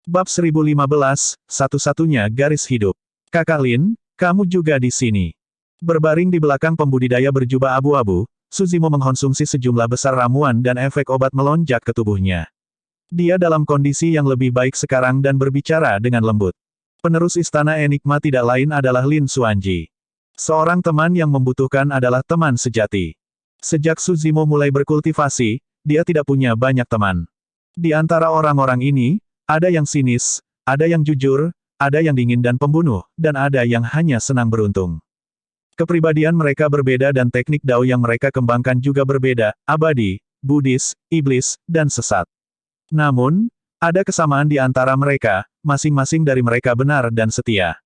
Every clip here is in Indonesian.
Bab 1015, satu-satunya garis hidup. Kakak Lin, kamu juga di sini. Berbaring di belakang pembudidaya berjubah abu-abu, Suzimo mengkonsumsi sejumlah besar ramuan dan efek obat melonjak ke tubuhnya. Dia dalam kondisi yang lebih baik sekarang dan berbicara dengan lembut. Penerus istana enigma tidak lain adalah Lin Xuanji. Seorang teman yang membutuhkan adalah teman sejati. Sejak Suzimo mulai berkultivasi, dia tidak punya banyak teman. Di antara orang-orang ini, ada yang sinis, ada yang jujur, ada yang dingin dan pembunuh, dan ada yang hanya senang beruntung. Kepribadian mereka berbeda dan teknik Dao yang mereka kembangkan juga berbeda, abadi, Buddhis, iblis, dan sesat. Namun, ada kesamaan di antara mereka, masing-masing dari mereka benar dan setia.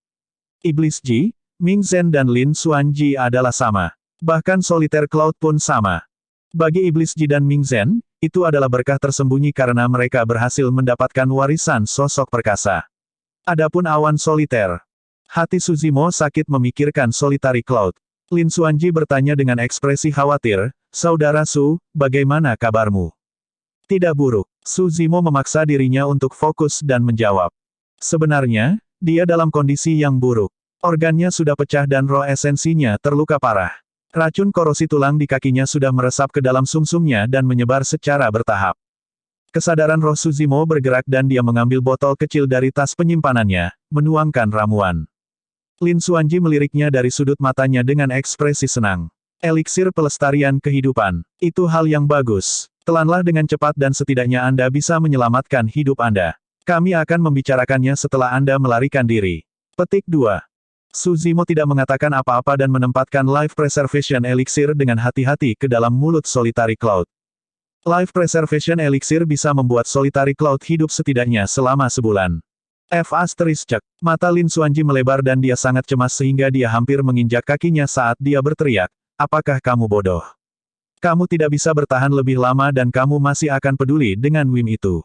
Iblis Ji, Ming Zhen dan Lin Xuanji adalah sama. Bahkan Solitaire Cloud pun sama. Bagi Iblis Ji dan Ming Zhen, itu adalah berkah tersembunyi karena mereka berhasil mendapatkan warisan sosok perkasa. Adapun awan soliter. Hati Suzimo sakit memikirkan Solitary Cloud. Lin Xuanji bertanya dengan ekspresi khawatir, "Saudara Su, bagaimana kabarmu?" "Tidak buruk." Suzimo memaksa dirinya untuk fokus dan menjawab. Sebenarnya, dia dalam kondisi yang buruk. Organnya sudah pecah dan roh esensinya terluka parah. Racun korosi tulang di kakinya sudah meresap ke dalam sumsumnya dan menyebar secara bertahap. Kesadaran roh Suzimo bergerak dan dia mengambil botol kecil dari tas penyimpanannya, menuangkan ramuan. Lin Xuanji meliriknya dari sudut matanya dengan ekspresi senang. Eliksir pelestarian kehidupan. Itu hal yang bagus. Telanlah dengan cepat dan setidaknya Anda bisa menyelamatkan hidup Anda. Kami akan membicarakannya setelah Anda melarikan diri. Petik 2. Suzimo tidak mengatakan apa-apa dan menempatkan Life Preservation Elixir dengan hati-hati ke dalam mulut Solitary Cloud. Life Preservation Elixir bisa membuat Solitary Cloud hidup setidaknya selama sebulan. Cek. Mata Lin Xuanji melebar dan dia sangat cemas sehingga dia hampir menginjak kakinya saat dia berteriak, "Apakah kamu bodoh? Kamu tidak bisa bertahan lebih lama dan kamu masih akan peduli dengan Wim itu."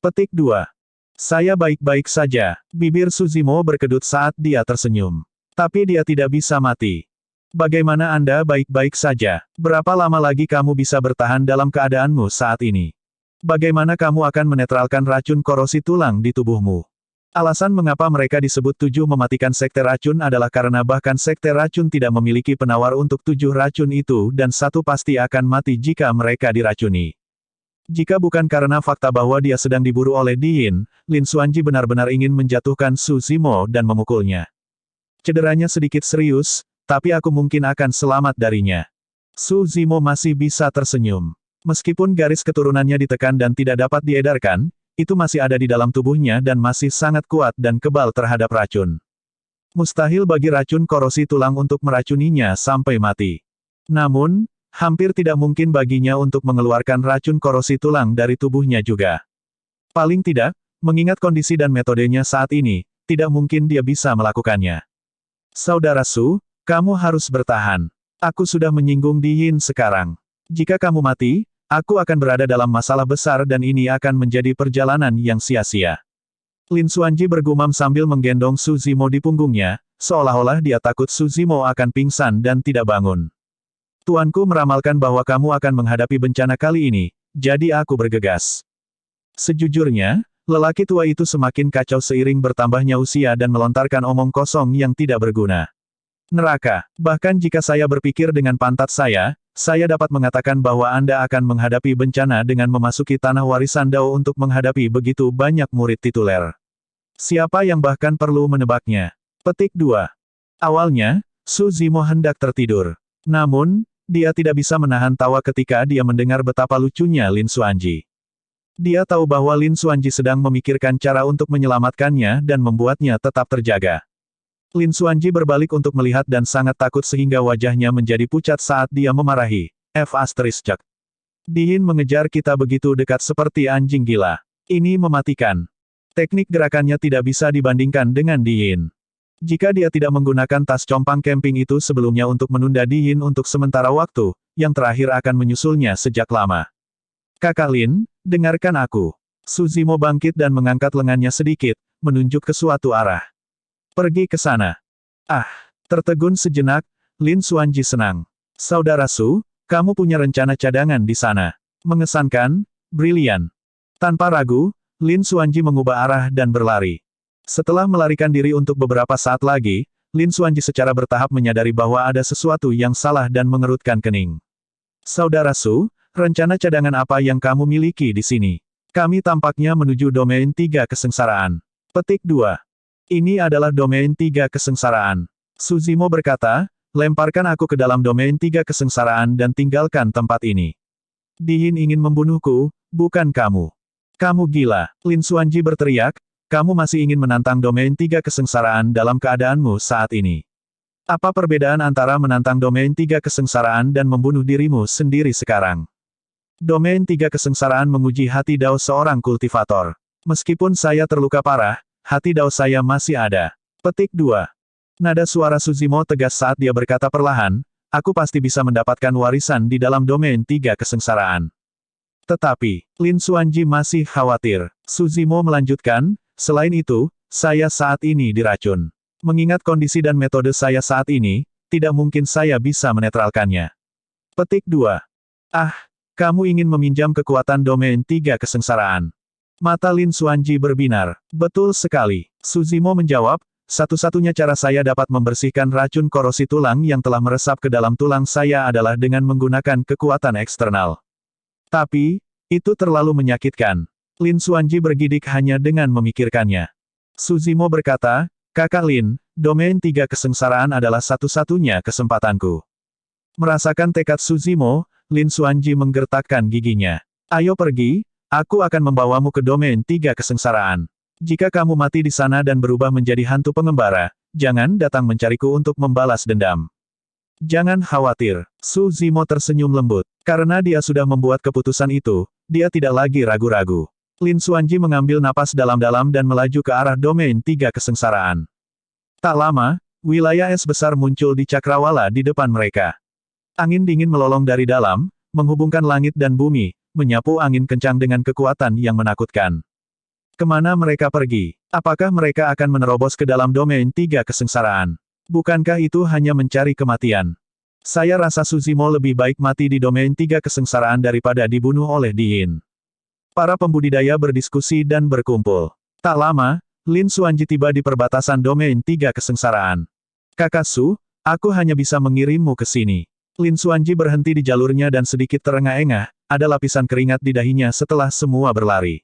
Petik 2. Saya baik-baik saja. Bibir Suzimo berkedut saat dia tersenyum. Tapi dia tidak bisa mati. Bagaimana Anda baik-baik saja? Berapa lama lagi kamu bisa bertahan dalam keadaanmu saat ini? Bagaimana kamu akan menetralkan racun korosi tulang di tubuhmu? Alasan mengapa mereka disebut 7 mematikan sekte racun adalah karena bahkan sekte racun tidak memiliki penawar untuk 7 racun itu dan 1 pasti akan mati jika mereka diracuni. Jika bukan karena fakta bahwa dia sedang diburu oleh Diin, Lin Xuanji benar-benar ingin menjatuhkan Suzimo dan memukulnya. Cederanya sedikit serius, tapi aku mungkin akan selamat darinya. Suzimo masih bisa tersenyum. Meskipun garis keturunannya ditekan dan tidak dapat diedarkan, itu masih ada di dalam tubuhnya dan masih sangat kuat dan kebal terhadap racun. Mustahil bagi racun korosi tulang untuk meracuninya sampai mati. Namun, hampir tidak mungkin baginya untuk mengeluarkan racun korosi tulang dari tubuhnya juga. Paling tidak, mengingat kondisi dan metodenya saat ini, tidak mungkin dia bisa melakukannya. Saudara Su, kamu harus bertahan. Aku sudah menyinggung Diin sekarang. Jika kamu mati, aku akan berada dalam masalah besar dan ini akan menjadi perjalanan yang sia-sia. Lin Xuanji bergumam sambil menggendong Suzimo di punggungnya, seolah-olah dia takut Suzimo akan pingsan dan tidak bangun. Tuanku meramalkan bahwa kamu akan menghadapi bencana kali ini, jadi aku bergegas. Sejujurnya, lelaki tua itu semakin kacau seiring bertambahnya usia dan melontarkan omong kosong yang tidak berguna. Neraka, bahkan jika saya berpikir dengan pantat saya dapat mengatakan bahwa Anda akan menghadapi bencana dengan memasuki tanah warisan Dao untuk menghadapi begitu banyak murid tituler. Siapa yang bahkan perlu menebaknya? Petik 2. Awalnya, Suzimo hendak tertidur. Namun, dia tidak bisa menahan tawa ketika dia mendengar betapa lucunya Lin Xuanji. Dia tahu bahwa Lin Xuanji sedang memikirkan cara untuk menyelamatkannya dan membuatnya tetap terjaga. Lin Xuanji berbalik untuk melihat dan sangat takut sehingga wajahnya menjadi pucat saat dia memarahi. Cek. Diin mengejar kita begitu dekat seperti anjing gila. Ini mematikan. Teknik gerakannya tidak bisa dibandingkan dengan Diin. Jika dia tidak menggunakan tas compang camping itu sebelumnya untuk menunda Diin untuk sementara waktu, yang terakhir akan menyusulnya sejak lama. Kakak Lin, dengarkan aku. Suzimo bangkit dan mengangkat lengannya sedikit, menunjuk ke suatu arah. Pergi ke sana. Tertegun sejenak, Lin Xuanji senang. Saudara Su, kamu punya rencana cadangan di sana. Mengesankan, brilian. Tanpa ragu, Lin Xuanji mengubah arah dan berlari. Setelah melarikan diri untuk beberapa saat lagi, Lin Xuanji secara bertahap menyadari bahwa ada sesuatu yang salah dan mengerutkan kening. Saudara Su, rencana cadangan apa yang kamu miliki di sini? Kami tampaknya menuju domain 3 kesengsaraan. Petik 2. Ini adalah domain 3 kesengsaraan. Su Zimo berkata, lemparkan aku ke dalam domain 3 kesengsaraan dan tinggalkan tempat ini. Diin ingin membunuhku, bukan kamu. Kamu gila, Lin Xuanji berteriak, kamu masih ingin menantang domain 3 kesengsaraan dalam keadaanmu saat ini. Apa perbedaan antara menantang domain 3 kesengsaraan dan membunuh dirimu sendiri sekarang? Domain 3 kesengsaraan menguji hati Dao seorang kultivator. Meskipun saya terluka parah, hati Dao saya masih ada. Petik 2. Nada suara Su Zimo tegas saat dia berkata perlahan, aku pasti bisa mendapatkan warisan di dalam domain 3 kesengsaraan. Tetapi, Lin Xuanji masih khawatir. Su Zimo melanjutkan, selain itu, saya saat ini diracun. Mengingat kondisi dan metode saya saat ini, tidak mungkin saya bisa menetralkannya. Petik 2. Ah, kamu ingin meminjam kekuatan domain 3 kesengsaraan. Mata Lin Xuanji berbinar. Betul sekali. Su Zimo menjawab, satu-satunya cara saya dapat membersihkan racun korosi tulang yang telah meresap ke dalam tulang saya adalah dengan menggunakan kekuatan eksternal. Tapi, itu terlalu menyakitkan. Lin Xuanji bergidik hanya dengan memikirkannya. Su Zimo berkata, Kakak Lin, domain 3 kesengsaraan adalah satu-satunya kesempatanku. Merasakan tekad Su Zimo, Lin Xuanji menggertakkan giginya. Ayo pergi, aku akan membawamu ke domain 3 kesengsaraan. Jika kamu mati di sana dan berubah menjadi hantu pengembara, jangan datang mencariku untuk membalas dendam. Jangan khawatir, Su Zimo tersenyum lembut. Karena dia sudah membuat keputusan itu, dia tidak lagi ragu-ragu. Lin Xuanji mengambil napas dalam-dalam dan melaju ke arah domain 3 kesengsaraan. Tak lama, wilayah es besar muncul di cakrawala di depan mereka. Angin dingin melolong dari dalam, menghubungkan langit dan bumi, menyapu angin kencang dengan kekuatan yang menakutkan. Kemana mereka pergi? Apakah mereka akan menerobos ke dalam domain 3 kesengsaraan? Bukankah itu hanya mencari kematian? Saya rasa Su Zimo lebih baik mati di domain 3 kesengsaraan daripada dibunuh oleh Diin. Para pembudidaya berdiskusi dan berkumpul. Tak lama, Lin Xuanji tiba di perbatasan domain 3 kesengsaraan. Kakak Su, aku hanya bisa mengirimmu ke sini. Lin Xuanji berhenti di jalurnya dan sedikit terengah-engah, ada lapisan keringat di dahinya setelah semua berlari.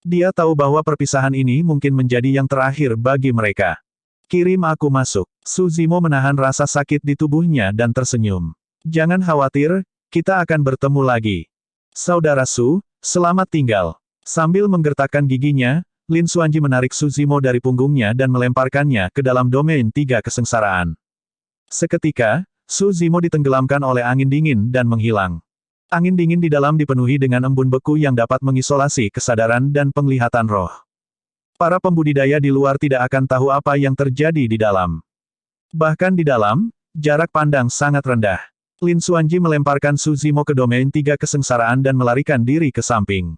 Dia tahu bahwa perpisahan ini mungkin menjadi yang terakhir bagi mereka. Kirim aku masuk. Su Zimo menahan rasa sakit di tubuhnya dan tersenyum. Jangan khawatir, kita akan bertemu lagi. Saudara Su, selamat tinggal. Sambil menggertakkan giginya, Lin Xuanji menarik Su Zimo dari punggungnya dan melemparkannya ke dalam domain 3 kesengsaraan. Seketika, Su Zimo ditenggelamkan oleh angin dingin dan menghilang. Angin dingin di dalam dipenuhi dengan embun beku yang dapat mengisolasi kesadaran dan penglihatan roh. Para pembudidaya di luar tidak akan tahu apa yang terjadi di dalam. Bahkan di dalam, jarak pandang sangat rendah. Lin Xuanji melemparkan Su Zimo ke domain 3 kesengsaraan dan melarikan diri ke samping.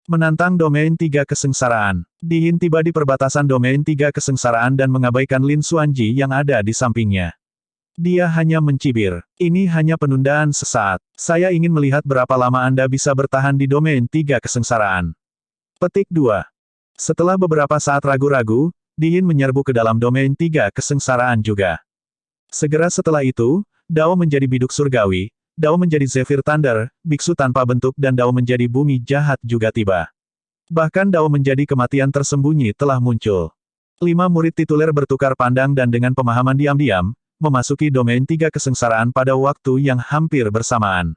Menantang domain 3 kesengsaraan. Diin tiba di perbatasan domain 3 kesengsaraan dan mengabaikan Lin Xuanji yang ada di sampingnya. Dia hanya mencibir. Ini hanya penundaan sesaat. Saya ingin melihat berapa lama Anda bisa bertahan di domain 3 kesengsaraan. Petik 2. Setelah beberapa saat ragu-ragu, Diin menyerbu ke dalam domain 3 kesengsaraan juga. Segera setelah itu, Dao menjadi biduk surgawi, Dao menjadi Zephyr Thunder, biksu tanpa bentuk dan Dao menjadi bumi jahat juga tiba. Bahkan Dao menjadi kematian tersembunyi telah muncul. 5 murid tituler bertukar pandang dan dengan pemahaman diam-diam, memasuki domain 3 kesengsaraan pada waktu yang hampir bersamaan.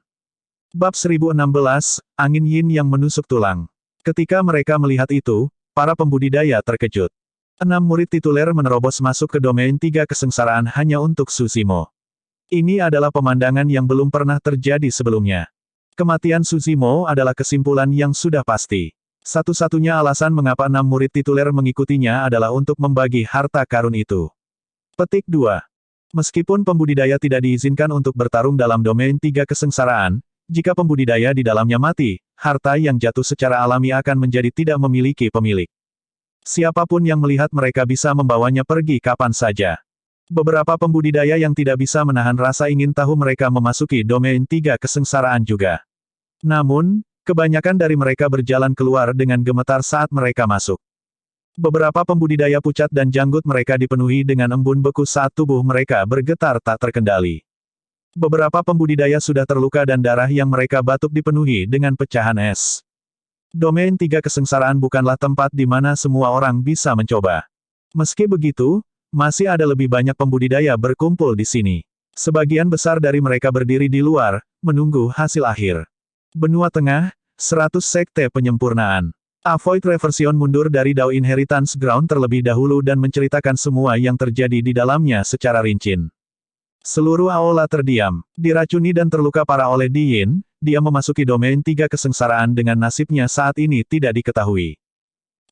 Bab 1016, Angin Yin yang menusuk tulang. Ketika mereka melihat itu, para pembudidaya terkejut. 6 murid tituler menerobos masuk ke domain 3 kesengsaraan hanya untuk Su Zimo. Ini adalah pemandangan yang belum pernah terjadi sebelumnya. Kematian Su Zimo adalah kesimpulan yang sudah pasti. Satu-satunya alasan mengapa 6 murid tituler mengikutinya adalah untuk membagi harta karun itu. Petik 2. Meskipun pembudidaya tidak diizinkan untuk bertarung dalam domain 3 kesengsaraan, jika pembudidaya di dalamnya mati, harta yang jatuh secara alami akan menjadi tidak memiliki pemilik. Siapapun yang melihat mereka bisa membawanya pergi kapan saja. Beberapa pembudidaya yang tidak bisa menahan rasa ingin tahu mereka memasuki domain 3 kesengsaraan juga. Namun, Kebanyakan dari mereka berjalan keluar dengan gemetar saat mereka masuk. Beberapa pembudidaya pucat dan janggut mereka dipenuhi dengan embun beku saat tubuh mereka bergetar tak terkendali. Beberapa pembudidaya sudah terluka dan darah yang mereka batuk dipenuhi dengan pecahan es. Domain 3 kesengsaraan bukanlah tempat di mana semua orang bisa mencoba. Meski begitu, masih ada lebih banyak pembudidaya berkumpul di sini. Sebagian besar dari mereka berdiri di luar, menunggu hasil akhir. Benua Tengah, 100 Sekte Penyempurnaan. Avoid Reversion mundur dari Dao Inheritance Ground terlebih dahulu dan menceritakan semua yang terjadi di dalamnya secara rinci. Seluruh aula terdiam, diracuni dan terluka parah oleh Di Yin, dia memasuki domain 3 kesengsaraan dengan nasibnya saat ini tidak diketahui.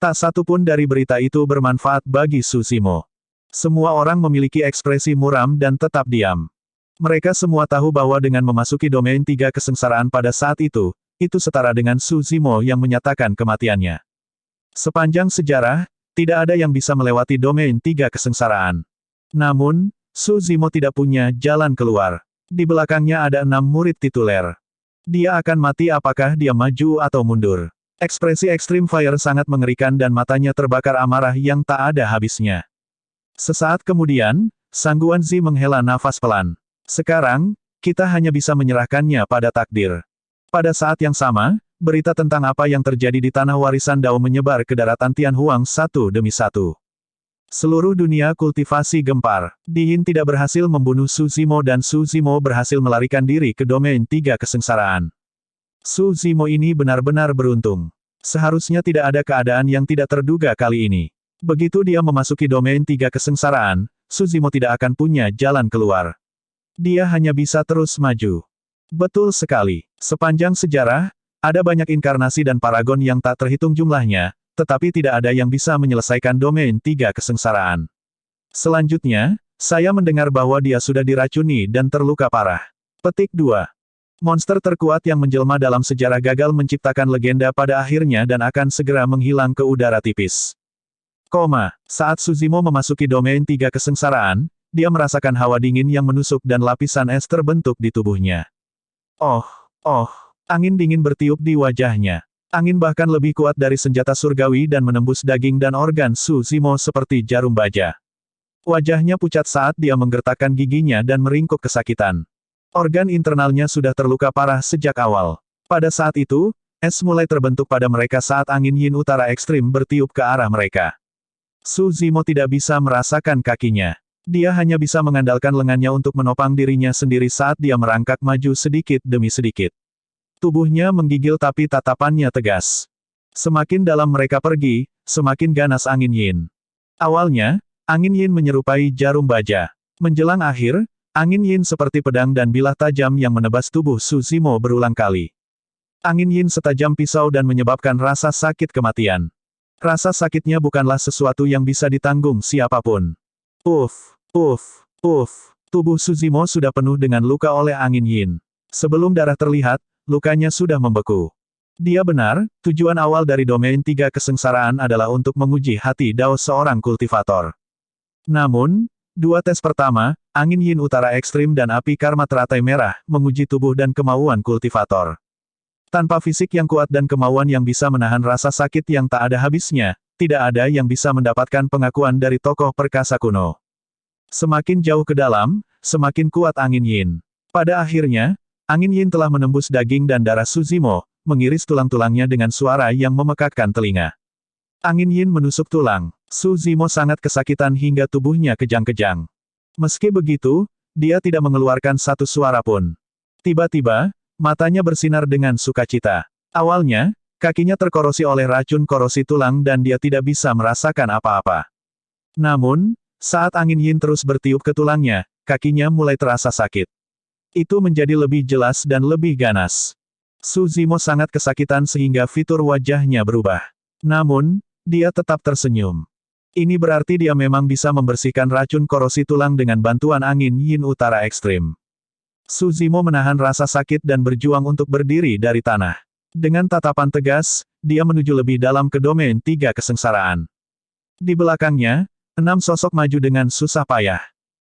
Tak satu pun dari berita itu bermanfaat bagi Su Zimo. Semua orang memiliki ekspresi muram dan tetap diam. Mereka semua tahu bahwa dengan memasuki domain 3 kesengsaraan pada saat itu setara dengan Su Zimo yang menyatakan kematiannya. Sepanjang sejarah, tidak ada yang bisa melewati domain 3 kesengsaraan. Namun, Su Zimo tidak punya jalan keluar. Di belakangnya ada 6 murid tituler. Dia akan mati apakah dia maju atau mundur. Ekspresi Extreme Fire sangat mengerikan dan matanya terbakar amarah yang tak ada habisnya. Sesaat kemudian, Sang Guanzi menghela nafas pelan. Sekarang, kita hanya bisa menyerahkannya pada takdir. Pada saat yang sama, berita tentang apa yang terjadi di tanah warisan Dao menyebar ke daratan Tianhuang satu demi satu. Seluruh dunia kultivasi gempar. Di Yin tidak berhasil membunuh Su Zimo dan Su Zimo berhasil melarikan diri ke domain 3 kesengsaraan. Su Zimo ini benar-benar beruntung. Seharusnya tidak ada keadaan yang tidak terduga kali ini. Begitu dia memasuki domain 3 kesengsaraan, Su Zimo tidak akan punya jalan keluar. Dia hanya bisa terus maju. Betul sekali. Sepanjang sejarah, ada banyak inkarnasi dan paragon yang tak terhitung jumlahnya, tetapi tidak ada yang bisa menyelesaikan domain 3 kesengsaraan. Selanjutnya, saya mendengar bahwa dia sudah diracuni dan terluka parah. Petik 2. Monster terkuat yang menjelma dalam sejarah gagal menciptakan legenda pada akhirnya dan akan segera menghilang ke udara tipis. Saat Su Zimo memasuki domain 3 kesengsaraan, dia merasakan hawa dingin yang menusuk dan lapisan es terbentuk di tubuhnya. Angin dingin bertiup di wajahnya. Angin bahkan lebih kuat dari senjata surgawi dan menembus daging dan organ Su Zimo seperti jarum baja. Wajahnya pucat saat dia menggertakkan giginya dan meringkuk kesakitan. Organ internalnya sudah terluka parah sejak awal. Pada saat itu, es mulai terbentuk pada mereka saat angin Yin Utara ekstrim bertiup ke arah mereka. Su Zimo tidak bisa merasakan kakinya. Dia hanya bisa mengandalkan lengannya untuk menopang dirinya sendiri saat dia merangkak maju sedikit demi sedikit. Tubuhnya menggigil tapi tatapannya tegas. Semakin dalam mereka pergi, semakin ganas angin Yin. Awalnya, angin Yin menyerupai jarum baja. Menjelang akhir, angin Yin seperti pedang dan bilah tajam yang menebas tubuh Su Zimo berulang kali. Angin Yin setajam pisau dan menyebabkan rasa sakit kematian. Rasa sakitnya bukanlah sesuatu yang bisa ditanggung siapapun. Tubuh Su Zimo sudah penuh dengan luka oleh angin Yin. Sebelum darah terlihat, lukanya sudah membeku. Dia benar, tujuan awal dari domain 3 kesengsaraan adalah untuk menguji hati Dao seorang kultivator. Namun, dua tes pertama, angin Yin Utara ekstrim dan api karma teratai merah, menguji tubuh dan kemauan kultivator. Tanpa fisik yang kuat dan kemauan yang bisa menahan rasa sakit yang tak ada habisnya, tidak ada yang bisa mendapatkan pengakuan dari tokoh perkasa kuno. Semakin jauh ke dalam, semakin kuat angin Yin. Pada akhirnya, angin Yin telah menembus daging dan darah Su Zimo, mengiris tulang-tulangnya dengan suara yang memekakkan telinga. Angin Yin menusuk tulang. Su Zimo sangat kesakitan hingga tubuhnya kejang-kejang. Meski begitu, dia tidak mengeluarkan satu suara pun. Tiba-tiba, matanya bersinar dengan sukacita. Awalnya, kakinya terkorosi oleh racun korosi tulang dan dia tidak bisa merasakan apa-apa. Namun, saat angin Yin terus bertiup ke tulangnya, kakinya mulai terasa sakit. Itu menjadi lebih jelas dan lebih ganas. Su Zimo sangat kesakitan sehingga fitur wajahnya berubah. Namun, dia tetap tersenyum. Ini berarti dia memang bisa membersihkan racun korosi tulang dengan bantuan angin Yin Utara ekstrim. Su Zimo menahan rasa sakit dan berjuang untuk berdiri dari tanah. Dengan tatapan tegas, dia menuju lebih dalam ke domain 3 kesengsaraan. Di belakangnya, 6 sosok maju dengan susah payah.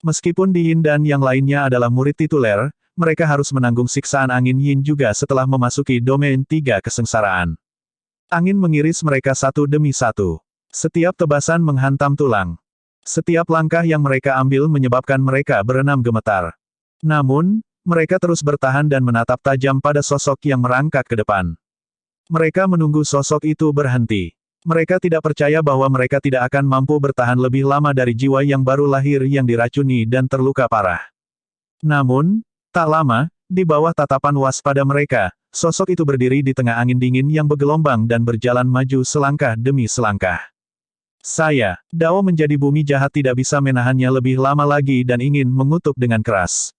Meskipun Di Yin dan yang lainnya adalah murid tituler, mereka harus menanggung siksaan angin yin juga setelah memasuki domain 3 kesengsaraan. Angin mengiris mereka satu demi satu. Setiap tebasan menghantam tulang. Setiap langkah yang mereka ambil menyebabkan mereka berenam gemetar. Namun, mereka terus bertahan dan menatap tajam pada sosok yang merangkak ke depan. Mereka menunggu sosok itu berhenti. Mereka tidak percaya bahwa mereka tidak akan mampu bertahan lebih lama dari jiwa yang baru lahir yang diracuni dan terluka parah. Namun, tak lama, di bawah tatapan waspada mereka, sosok itu berdiri di tengah angin dingin yang bergelombang dan berjalan maju selangkah demi selangkah. Dao menjadi bumi jahat tidak bisa menahannya lebih lama lagi dan ingin mengutuk dengan keras.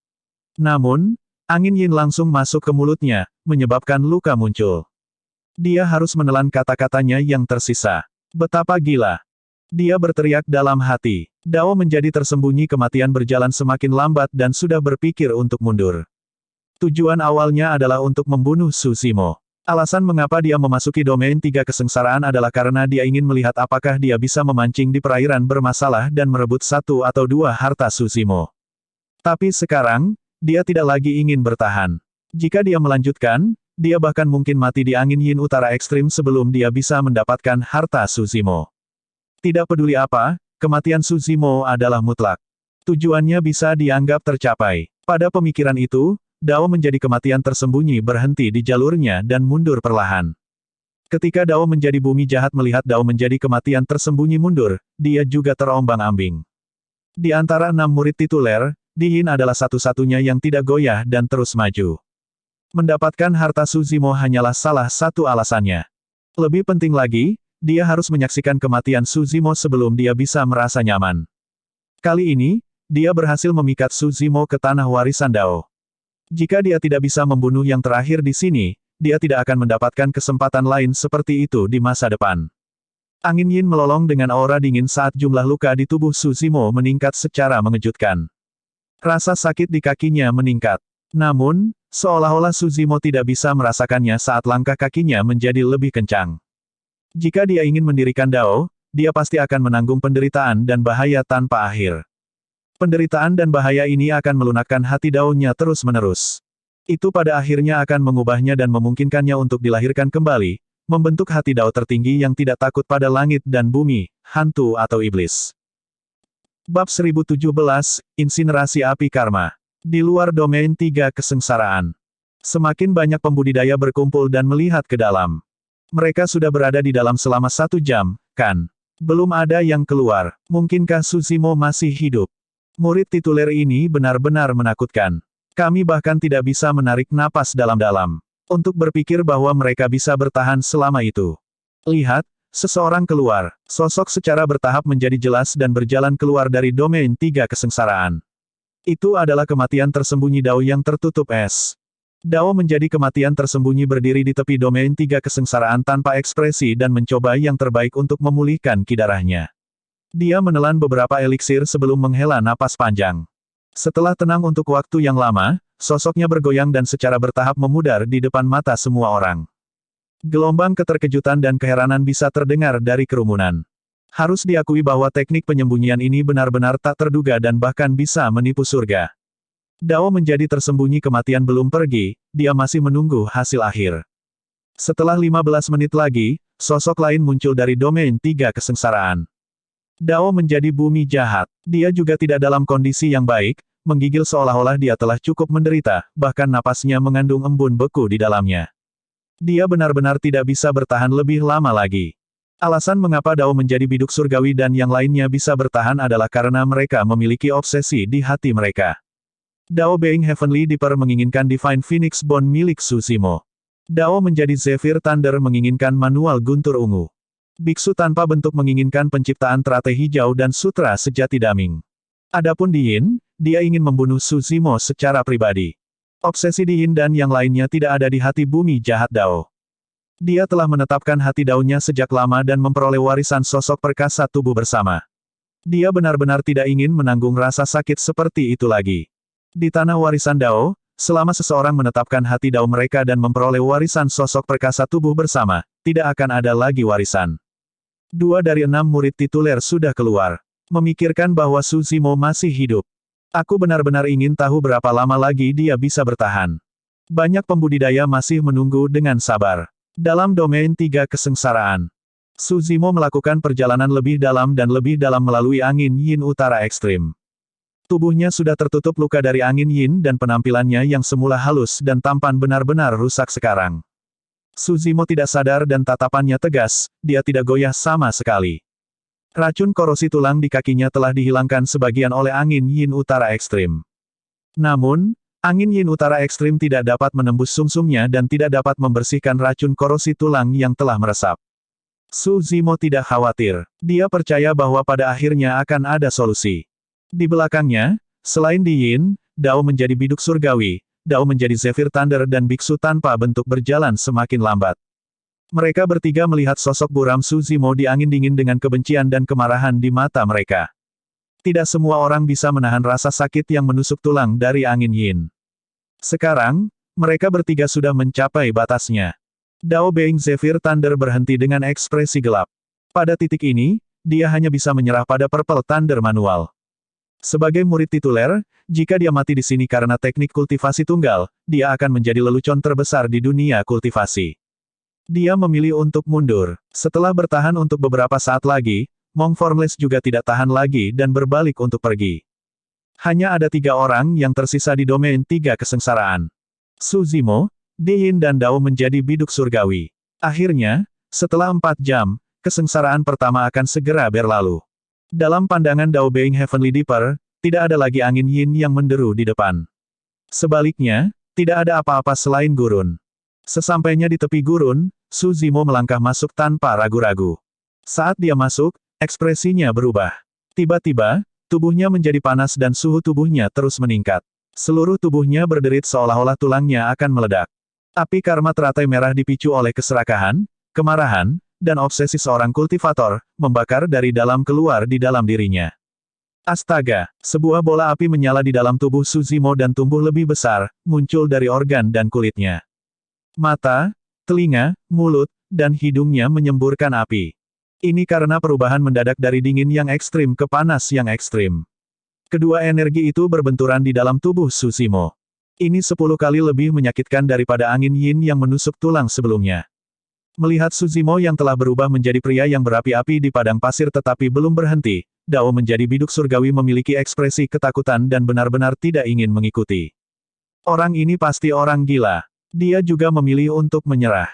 Namun, angin yin langsung masuk ke mulutnya, menyebabkan luka muncul. Dia harus menelan kata-katanya yang tersisa. Betapa gila! Dia berteriak dalam hati. Dao menjadi tersembunyi, kematian berjalan semakin lambat dan sudah berpikir untuk mundur. Tujuan awalnya adalah untuk membunuh Su Zimo. Alasan mengapa dia memasuki domain 3 kesengsaraan adalah karena dia ingin melihat apakah dia bisa memancing di perairan bermasalah dan merebut satu atau dua harta Su Zimo. Tapi sekarang, dia tidak lagi ingin bertahan. Jika dia melanjutkan, dia bahkan mungkin mati di angin yin utara ekstrim sebelum dia bisa mendapatkan harta Su Zimo. Tidak peduli apa, kematian Su Zimo adalah mutlak. Tujuannya bisa dianggap tercapai. Pada pemikiran itu, Dao menjadi kematian tersembunyi berhenti di jalurnya dan mundur perlahan. Ketika Dao menjadi bumi jahat melihat Dao menjadi kematian tersembunyi mundur, dia juga terombang-ambing. Di antara 6 murid tituler, Di Yin adalah satu-satunya yang tidak goyah dan terus maju. Mendapatkan harta Su Zimo hanyalah salah satu alasannya. Lebih penting lagi, dia harus menyaksikan kematian Su Zimo sebelum dia bisa merasa nyaman. Kali ini, dia berhasil memikat Su Zimo ke tanah warisan Dao. Jika dia tidak bisa membunuh yang terakhir di sini, dia tidak akan mendapatkan kesempatan lain seperti itu di masa depan. Angin yin melolong dengan aura dingin saat jumlah luka di tubuh Su Zimo meningkat secara mengejutkan. Rasa sakit di kakinya meningkat. Namun, seolah-olah Su Zimo tidak bisa merasakannya saat langkah kakinya menjadi lebih kencang. Jika dia ingin mendirikan Dao, dia pasti akan menanggung penderitaan dan bahaya tanpa akhir. Penderitaan dan bahaya ini akan melunakkan hati Dao-nya terus-menerus. Itu pada akhirnya akan mengubahnya dan memungkinkannya untuk dilahirkan kembali, membentuk hati Dao tertinggi yang tidak takut pada langit dan bumi, hantu atau iblis. Bab 1017, Insinerasi Api Karma. Di luar domain 3 kesengsaraan. Semakin banyak pembudidaya berkumpul dan melihat ke dalam. Mereka sudah berada di dalam selama 1 jam, kan? Belum ada yang keluar. Mungkinkah Su Zimo masih hidup? Murid tituler ini benar-benar menakutkan. Kami bahkan tidak bisa menarik napas dalam-dalam. Untuk berpikir bahwa mereka bisa bertahan selama itu. Lihat, seseorang keluar. Sosok secara bertahap menjadi jelas dan berjalan keluar dari domain 3 kesengsaraan. Itu adalah kematian tersembunyi Dao yang tertutup es. Dao menjadi kematian tersembunyi berdiri di tepi domain 3 kesengsaraan tanpa ekspresi dan mencoba yang terbaik untuk memulihkan ki darahnya. Dia menelan beberapa eliksir sebelum menghela napas panjang. Setelah tenang untuk waktu yang lama, sosoknya bergoyang dan secara bertahap memudar di depan mata semua orang. Gelombang keterkejutan dan keheranan bisa terdengar dari kerumunan. Harus diakui bahwa teknik penyembunyian ini benar-benar tak terduga dan bahkan bisa menipu surga. Dao menjadi tersembunyi, kematian belum pergi, dia masih menunggu hasil akhir. Setelah 15 menit lagi, sosok lain muncul dari domain 3 kesengsaraan. Dao menjadi bumi jahat. Dia juga tidak dalam kondisi yang baik, menggigil seolah-olah dia telah cukup menderita, bahkan napasnya mengandung embun beku di dalamnya. Dia benar-benar tidak bisa bertahan lebih lama lagi. Alasan mengapa Dao menjadi biduk surgawi dan yang lainnya bisa bertahan adalah karena mereka memiliki obsesi di hati mereka. Dao Being Heavenly Dipper menginginkan Divine Phoenix Bone milik Su Zimo. Dao menjadi Zephyr Thunder menginginkan manual guntur ungu. Biksu tanpa bentuk menginginkan penciptaan teratai hijau dan sutra sejati daming. Adapun Di Yin, dia ingin membunuh Su Zimo secara pribadi. Obsesi Di Yin dan yang lainnya tidak ada di hati bumi jahat Dao. Dia telah menetapkan hati Dao-nya sejak lama dan memperoleh warisan sosok perkasa tubuh bersama. Dia benar-benar tidak ingin menanggung rasa sakit seperti itu lagi. Di tanah warisan Dao, selama seseorang menetapkan hati Dao mereka dan memperoleh warisan sosok perkasa tubuh bersama, tidak akan ada lagi warisan. 2 dari 6 murid tituler sudah keluar. Memikirkan bahwa Su Zimo masih hidup. Aku benar-benar ingin tahu berapa lama lagi dia bisa bertahan. Banyak pembudidaya masih menunggu dengan sabar. Dalam domain 3 kesengsaraan, Suzimo melakukan perjalanan lebih dalam melalui angin yin utara ekstrim. Tubuhnya sudah tertutup luka dari angin yin dan penampilannya yang semula halus dan tampan benar-benar rusak sekarang. Suzimo tidak sadar dan tatapannya tegas, dia tidak goyah sama sekali. Racun korosi tulang di kakinya telah dihilangkan sebagian oleh angin yin utara ekstrim. Namun, angin yin utara ekstrim tidak dapat menembus sumsumnya dan tidak dapat membersihkan racun korosi tulang yang telah meresap. Suzimo tidak khawatir. Dia percaya bahwa pada akhirnya akan ada solusi. Di belakangnya, selain di Yin, Dao menjadi biduk surgawi, Dao menjadi Zephyr Thunder dan biksu tanpa bentuk berjalan semakin lambat. Mereka bertiga melihat sosok buram Suzimo di angin dingin dengan kebencian dan kemarahan di mata mereka. Tidak semua orang bisa menahan rasa sakit yang menusuk tulang dari angin yin. Sekarang, mereka bertiga sudah mencapai batasnya. Dao Being Zephyr Thunder berhenti dengan ekspresi gelap. Pada titik ini, dia hanya bisa menyerah pada Purple Thunder manual. Sebagai murid tituler, jika dia mati di sini karena teknik kultivasi tunggal, dia akan menjadi lelucon terbesar di dunia kultivasi. Dia memilih untuk mundur. Setelah bertahan untuk beberapa saat lagi, Monk Formless juga tidak tahan lagi dan berbalik untuk pergi. Hanya ada 3 orang yang tersisa di domain 3 kesengsaraan. Suzimo, Diin dan Dao menjadi biduk surgawi. Akhirnya, setelah 4 jam, kesengsaraan pertama akan segera berlalu. Dalam pandangan Dao Being Heavenly Deeper, tidak ada lagi angin yin yang menderu di depan. Sebaliknya, tidak ada apa-apa selain gurun. Sesampainya di tepi gurun, Suzimo melangkah masuk tanpa ragu-ragu. Saat dia masuk, ekspresinya berubah. Tiba-tiba, tubuhnya menjadi panas dan suhu tubuhnya terus meningkat. Seluruh tubuhnya berderit seolah-olah tulangnya akan meledak. Api karma teratai merah dipicu oleh keserakahan, kemarahan, dan obsesi seorang kultivator, membakar dari dalam keluar di dalam dirinya. Astaga, sebuah bola api menyala di dalam tubuh Suzimo dan tumbuh lebih besar, muncul dari organ dan kulitnya. Mata, telinga, mulut, dan hidungnya menyemburkan api. Ini karena perubahan mendadak dari dingin yang ekstrim ke panas yang ekstrim. Kedua energi itu berbenturan di dalam tubuh Suzimo. Ini 10 kali lebih menyakitkan daripada angin yin yang menusuk tulang sebelumnya. Melihat Suzimo yang telah berubah menjadi pria yang berapi-api di padang pasir tetapi belum berhenti, Dao menjadi biduk surgawi memiliki ekspresi ketakutan dan benar-benar tidak ingin mengikuti. Orang ini pasti orang gila. Dia juga memilih untuk menyerah.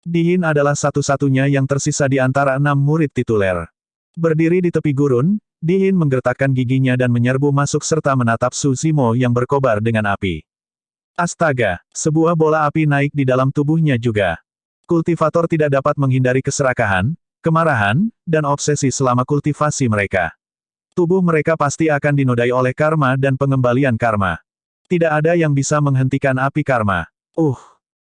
Diin adalah satu-satunya yang tersisa di antara 6 murid tituler. Berdiri di tepi gurun, Diin menggertakkan giginya dan menyerbu masuk serta menatap Suzimo yang berkobar dengan api. Astaga, sebuah bola api naik di dalam tubuhnya juga. Kultivator tidak dapat menghindari keserakahan, kemarahan, dan obsesi selama kultivasi mereka. Tubuh mereka pasti akan dinodai oleh karma dan pengembalian karma. Tidak ada yang bisa menghentikan api karma.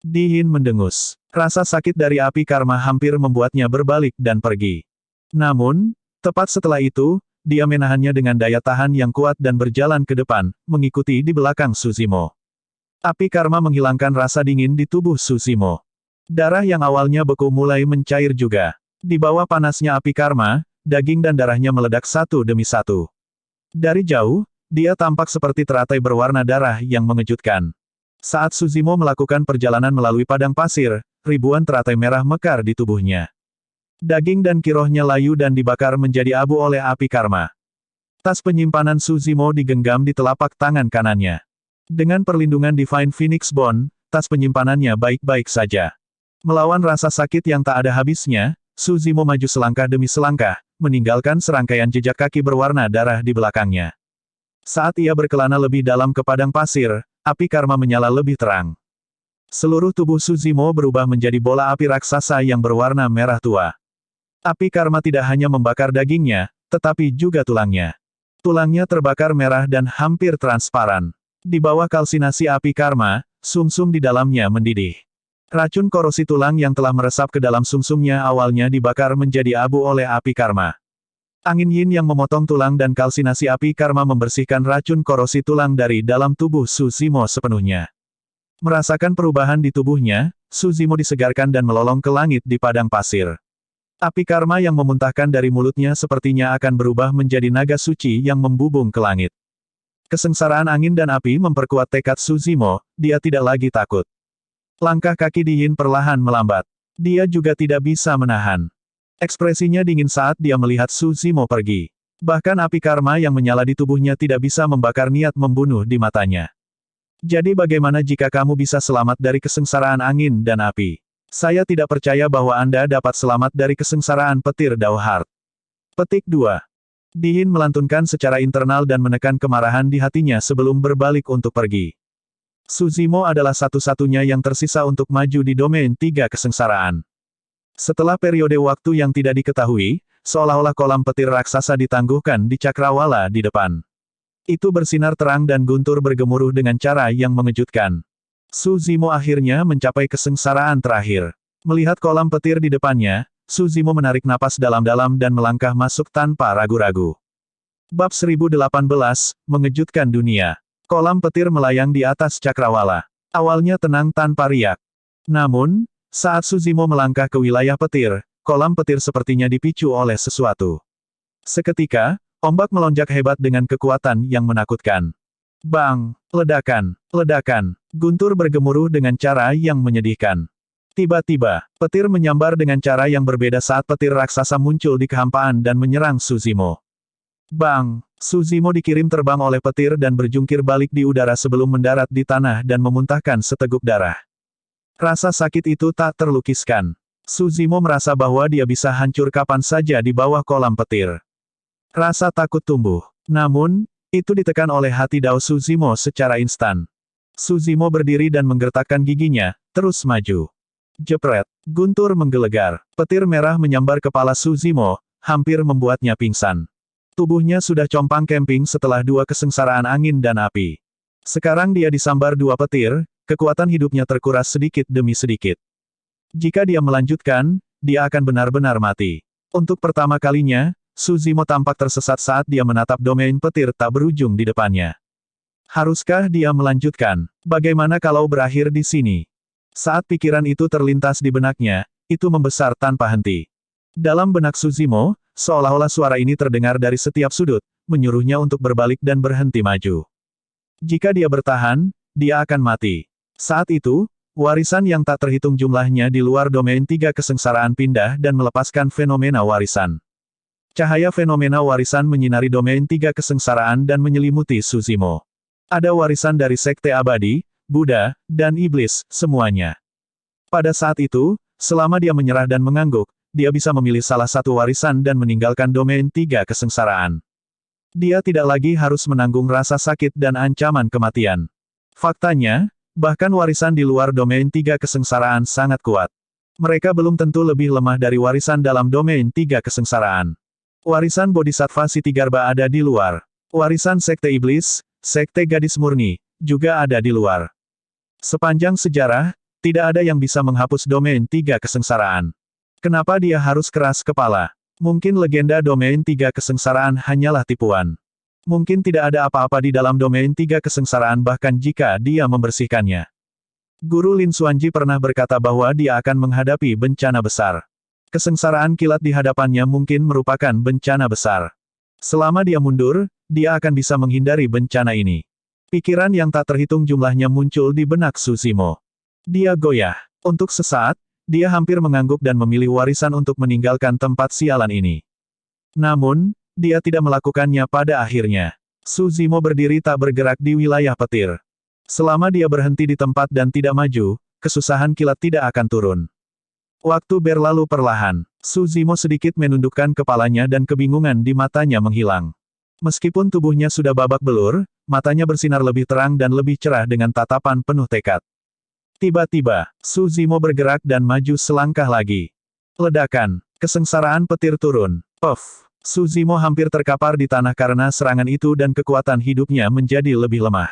Diin mendengus. Rasa sakit dari api karma hampir membuatnya berbalik dan pergi. Namun, tepat setelah itu, dia menahannya dengan daya tahan yang kuat dan berjalan ke depan, mengikuti di belakang Suzimo. Api karma menghilangkan rasa dingin di tubuh Suzimo. Darah yang awalnya beku mulai mencair juga. Di bawah panasnya api karma, daging dan darahnya meledak satu demi satu. Dari jauh, dia tampak seperti teratai berwarna darah yang mengejutkan. Saat Suzimo melakukan perjalanan melalui padang pasir, ribuan teratai merah mekar di tubuhnya. Daging dan kirohnya layu dan dibakar menjadi abu oleh api karma. Tas penyimpanan Suzimo digenggam di telapak tangan kanannya. Dengan perlindungan Divine Phoenix Bone, tas penyimpanannya baik-baik saja. Melawan rasa sakit yang tak ada habisnya, Suzimo maju selangkah demi selangkah, meninggalkan serangkaian jejak kaki berwarna darah di belakangnya. Saat ia berkelana lebih dalam ke padang pasir, api karma menyala lebih terang. Seluruh tubuh Suzimo berubah menjadi bola api raksasa yang berwarna merah tua. Api karma tidak hanya membakar dagingnya, tetapi juga tulangnya. Tulangnya terbakar merah dan hampir transparan. Di bawah kalsinasi api karma, sumsum di dalamnya mendidih. Racun korosi tulang yang telah meresap ke dalam sumsumnya awalnya dibakar menjadi abu oleh api karma. Angin yin yang memotong tulang dan kalsinasi api karma membersihkan racun korosi tulang dari dalam tubuh Suzimo sepenuhnya. Merasakan perubahan di tubuhnya, Suzimo disegarkan dan melolong ke langit di padang pasir. Api karma yang memuntahkan dari mulutnya sepertinya akan berubah menjadi naga suci yang membubung ke langit. Kesengsaraan angin dan api memperkuat tekad Suzimo, dia tidak lagi takut. Langkah kaki Di Yin perlahan melambat. Dia juga tidak bisa menahan. Ekspresinya dingin saat dia melihat Suzimo pergi. Bahkan api karma yang menyala di tubuhnya tidak bisa membakar niat membunuh di matanya. Jadi bagaimana jika kamu bisa selamat dari kesengsaraan angin dan api? Saya tidak percaya bahwa Anda dapat selamat dari kesengsaraan petir Dao Heart. Petik 2. Di Yin melantunkan secara internal dan menekan kemarahan di hatinya sebelum berbalik untuk pergi. Suzimo adalah satu-satunya yang tersisa untuk maju di domain 3 kesengsaraan. Setelah periode waktu yang tidak diketahui, seolah-olah kolam petir raksasa ditangguhkan di cakrawala di depan. Itu bersinar terang dan guntur bergemuruh dengan cara yang mengejutkan. Suzimo akhirnya mencapai kesengsaraan terakhir. Melihat kolam petir di depannya, Suzimo menarik napas dalam-dalam dan melangkah masuk tanpa ragu-ragu. Bab 1018, Mengejutkan Dunia. Kolam petir melayang di atas cakrawala. Awalnya tenang tanpa riak. Namun, saat Suzimo melangkah ke wilayah petir, kolam petir sepertinya dipicu oleh sesuatu. Seketika, ombak melonjak hebat dengan kekuatan yang menakutkan. Bang! Ledakan! Ledakan! Guntur bergemuruh dengan cara yang menyedihkan. Tiba-tiba, petir menyambar dengan cara yang berbeda saat petir raksasa muncul di kehampaan dan menyerang Suzimo. Bang! Suzimo dikirim terbang oleh petir dan berjungkir balik di udara sebelum mendarat di tanah dan memuntahkan seteguk darah. Rasa sakit itu tak terlukiskan. Suzimo merasa bahwa dia bisa hancur kapan saja di bawah kolam petir. Rasa takut tumbuh. Namun, itu ditekan oleh hati Dao Suzimo secara instan. Suzimo berdiri dan menggertakkan giginya, terus maju. Jepret. Guntur menggelegar. Petir merah menyambar kepala Suzimo, hampir membuatnya pingsan. Tubuhnya sudah compang-camping setelah 2 kesengsaraan angin dan api. Sekarang dia disambar 2 petir, kekuatan hidupnya terkuras sedikit demi sedikit. Jika dia melanjutkan, dia akan benar-benar mati. Untuk pertama kalinya, Suzimo tampak tersesat saat dia menatap domain petir tak berujung di depannya. Haruskah dia melanjutkan? Bagaimana kalau berakhir di sini? Saat pikiran itu terlintas di benaknya, itu membesar tanpa henti. Dalam benak Suzimo, seolah-olah suara ini terdengar dari setiap sudut, menyuruhnya untuk berbalik dan berhenti maju. Jika dia bertahan, dia akan mati. Saat itu, warisan yang tak terhitung jumlahnya di luar domain 3 kesengsaraan pindah dan melepaskan fenomena warisan. Cahaya fenomena warisan menyinari domain 3 kesengsaraan dan menyelimuti Suzimo. Ada warisan dari Sekte Abadi, Buddha, dan Iblis, semuanya. Pada saat itu, selama dia menyerah dan mengangguk, dia bisa memilih salah satu warisan dan meninggalkan domain 3 kesengsaraan. Dia tidak lagi harus menanggung rasa sakit dan ancaman kematian. Faktanya, bahkan warisan di luar domain 3 kesengsaraan sangat kuat. Mereka belum tentu lebih lemah dari warisan dalam domain 3 kesengsaraan. Warisan Bodhisattva Sitigarba ada di luar. Warisan Sekte Iblis, Sekte Gadis Murni, juga ada di luar. Sepanjang sejarah, tidak ada yang bisa menghapus domain 3 kesengsaraan. Kenapa dia harus keras kepala? Mungkin legenda domain 3 kesengsaraan hanyalah tipuan. Mungkin tidak ada apa-apa di dalam domain 3 kesengsaraan bahkan jika dia membersihkannya. Guru Lin Xuanji pernah berkata bahwa dia akan menghadapi bencana besar. Kesengsaraan kilat di hadapannya mungkin merupakan bencana besar. Selama dia mundur, dia akan bisa menghindari bencana ini. Pikiran yang tak terhitung jumlahnya muncul di benak Suzimo. Dia goyah. Untuk sesaat, dia hampir mengangguk dan memilih warisan untuk meninggalkan tempat sialan ini. Namun, dia tidak melakukannya pada akhirnya. Suzimo berdiri tak bergerak di wilayah petir. Selama dia berhenti di tempat dan tidak maju, kesusahan kilat tidak akan turun. Waktu berlalu perlahan. Suzimo sedikit menundukkan kepalanya dan kebingungan di matanya menghilang. Meskipun tubuhnya sudah babak belur, matanya bersinar lebih terang dan lebih cerah dengan tatapan penuh tekad. Tiba-tiba, Suzimo bergerak dan maju selangkah lagi. Ledakan. Kesengsaraan petir turun. Puff. Suzimo hampir terkapar di tanah karena serangan itu dan kekuatan hidupnya menjadi lebih lemah.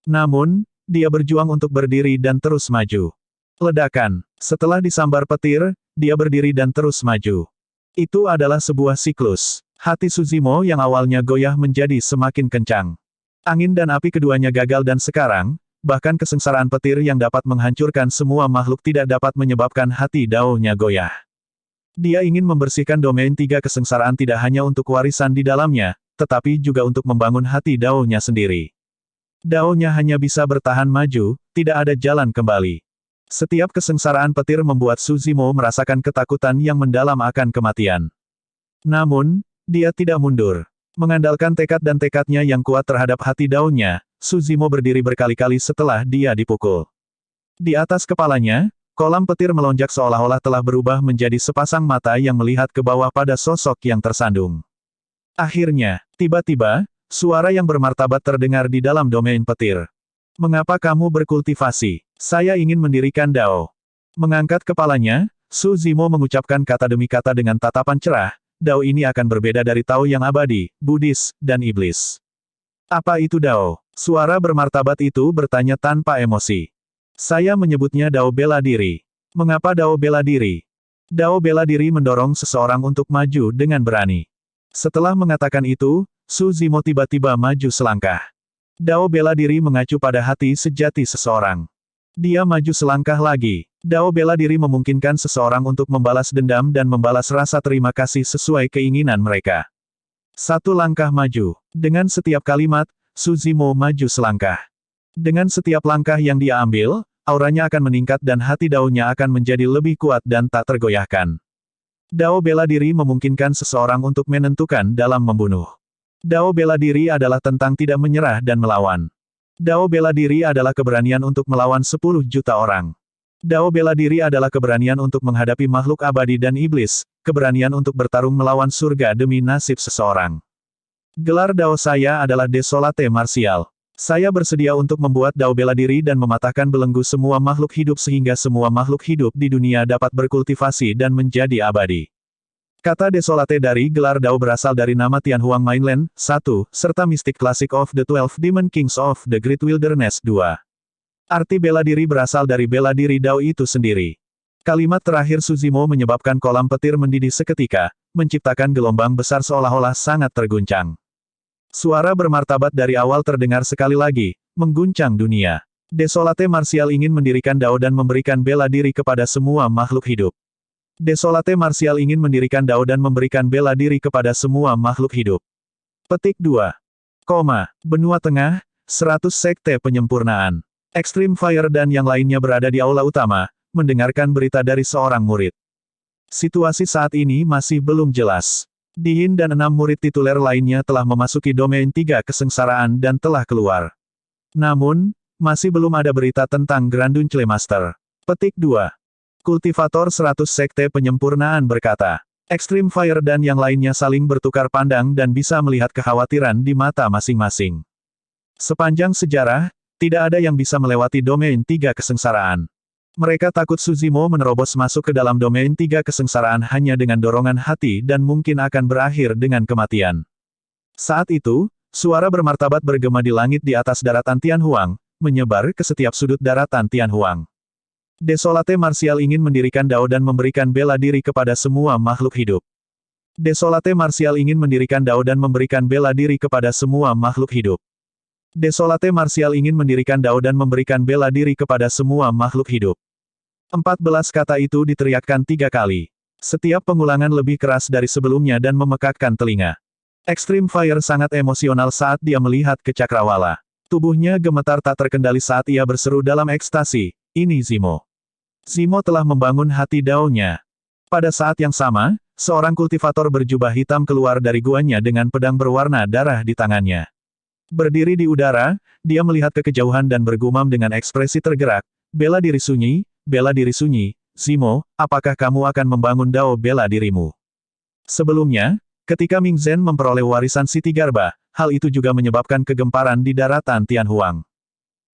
Namun, dia berjuang untuk berdiri dan terus maju. Ledakan. Setelah disambar petir, dia berdiri dan terus maju. Itu adalah sebuah siklus. Hati Suzimo yang awalnya goyah menjadi semakin kencang. Angin dan api keduanya gagal dan sekarang, bahkan kesengsaraan petir yang dapat menghancurkan semua makhluk tidak dapat menyebabkan hati Dao-nya goyah. Dia ingin membersihkan domain 3 kesengsaraan tidak hanya untuk warisan di dalamnya, tetapi juga untuk membangun hati Dao-nya sendiri. Dao-nya hanya bisa bertahan maju, tidak ada jalan kembali. Setiap kesengsaraan petir membuat Su Zimo merasakan ketakutan yang mendalam akan kematian. Namun, dia tidak mundur. Mengandalkan tekad dan tekadnya yang kuat terhadap hati Dao-nya, Su Zimo berdiri berkali-kali setelah dia dipukul. Di atas kepalanya, kolam petir melonjak seolah-olah telah berubah menjadi sepasang mata yang melihat ke bawah pada sosok yang tersandung. Akhirnya, tiba-tiba, suara yang bermartabat terdengar di dalam domain petir. Mengapa kamu berkultivasi? Saya ingin mendirikan Dao. Mengangkat kepalanya, Su Zimo mengucapkan kata demi kata dengan tatapan cerah, Dao ini akan berbeda dari Tao yang abadi, Buddhis, dan iblis. Apa itu Dao? Suara bermartabat itu bertanya tanpa emosi. Saya menyebutnya Dao bela diri. Mengapa Dao bela diri? Dao bela diri mendorong seseorang untuk maju dengan berani. Setelah mengatakan itu, Su Zimo tiba-tiba maju selangkah. Dao bela diri mengacu pada hati sejati seseorang. Dia maju selangkah lagi. Dao bela diri memungkinkan seseorang untuk membalas dendam dan membalas rasa terima kasih sesuai keinginan mereka. Satu langkah maju. Dengan setiap kalimat, Su Zimo maju selangkah. Dengan setiap langkah yang dia ambil, auranya akan meningkat dan hati Dao-nya akan menjadi lebih kuat dan tak tergoyahkan. Dao bela diri memungkinkan seseorang untuk menentukan dalam membunuh. Dao bela diri adalah tentang tidak menyerah dan melawan. Dao bela diri adalah keberanian untuk melawan 10 juta orang. Dao bela diri adalah keberanian untuk menghadapi makhluk abadi dan iblis, keberanian untuk bertarung melawan surga demi nasib seseorang. Gelar Dao saya adalah Desolate Martial. Saya bersedia untuk membuat Dao bela diri dan mematahkan belenggu semua makhluk hidup sehingga semua makhluk hidup di dunia dapat berkultivasi dan menjadi abadi. Kata Desolate dari gelar Dao berasal dari nama Tianhuang Mainland, 1, serta Mystic Classic of the 12 Demon Kings of the Great Wilderness, 2. Arti bela diri berasal dari bela diri Dao itu sendiri. Kalimat terakhir Su Zimo menyebabkan kolam petir mendidih seketika, menciptakan gelombang besar seolah-olah sangat terguncang. Suara bermartabat dari awal terdengar sekali lagi, mengguncang dunia. Desolate Martial ingin mendirikan Dao dan memberikan bela diri kepada semua makhluk hidup. Desolate Martial ingin mendirikan Dao dan memberikan bela diri kepada semua makhluk hidup. Petik 2. Benua Tengah, 100 Sekte Penyempurnaan. Extreme Fire dan yang lainnya berada di aula utama, mendengarkan berita dari seorang murid. Situasi saat ini masih belum jelas. Diin dan 6 murid tituler lainnya telah memasuki domain 3 kesengsaraan dan telah keluar. Namun, masih belum ada berita tentang Granduncle Master. Petik 2. Kultivator 100 Sekte Penyempurnaan berkata, Extreme Fire dan yang lainnya saling bertukar pandang dan bisa melihat kekhawatiran di mata masing-masing. Sepanjang sejarah, tidak ada yang bisa melewati domain 3 kesengsaraan. Mereka takut Su Zimo menerobos masuk ke dalam domain 3 kesengsaraan hanya dengan dorongan hati dan mungkin akan berakhir dengan kematian. Saat itu, suara bermartabat bergema di langit di atas daratan Tianhuang, menyebar ke setiap sudut daratan Tianhuang. Desolate Martial ingin mendirikan Dao dan memberikan bela diri kepada semua makhluk hidup. Desolate Martial ingin mendirikan Dao dan memberikan bela diri kepada semua makhluk hidup. Desolate Martial ingin mendirikan Dao dan memberikan bela diri kepada semua makhluk hidup. 14 kata itu diteriakkan 3 kali. Setiap pengulangan lebih keras dari sebelumnya dan memekakkan telinga. Extreme Fire sangat emosional saat dia melihat ke Cakrawala. Tubuhnya gemetar tak terkendali saat ia berseru dalam ekstasi, ini Zimo. Zimo telah membangun hati Dao-nya. Pada saat yang sama, seorang kultivator berjubah hitam keluar dari guanya dengan pedang berwarna darah di tangannya. Berdiri di udara, dia melihat ke kejauhan dan bergumam dengan ekspresi tergerak, bela diri sunyi, Zimo, apakah kamu akan membangun Dao bela dirimu? Sebelumnya, ketika Ming Zhen memperoleh warisan Siti Garba, hal itu juga menyebabkan kegemparan di daratan Tianhuang.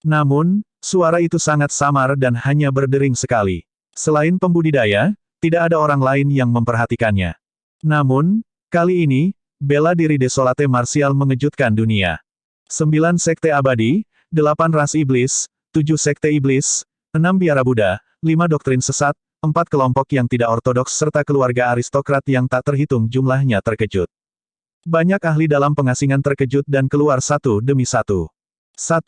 Namun, suara itu sangat samar dan hanya berdering sekali. Selain pembudidaya, tidak ada orang lain yang memperhatikannya. Namun, kali ini, bela diri Desolate Martial mengejutkan dunia. 9 Sekte Abadi, 8 Ras Iblis, 7 Sekte Iblis, 6 Biara Buddha, 5 Doktrin Sesat, 4 kelompok yang tidak ortodoks serta keluarga aristokrat yang tak terhitung jumlahnya terkejut. Banyak ahli dalam pengasingan terkejut dan keluar satu demi satu. 1.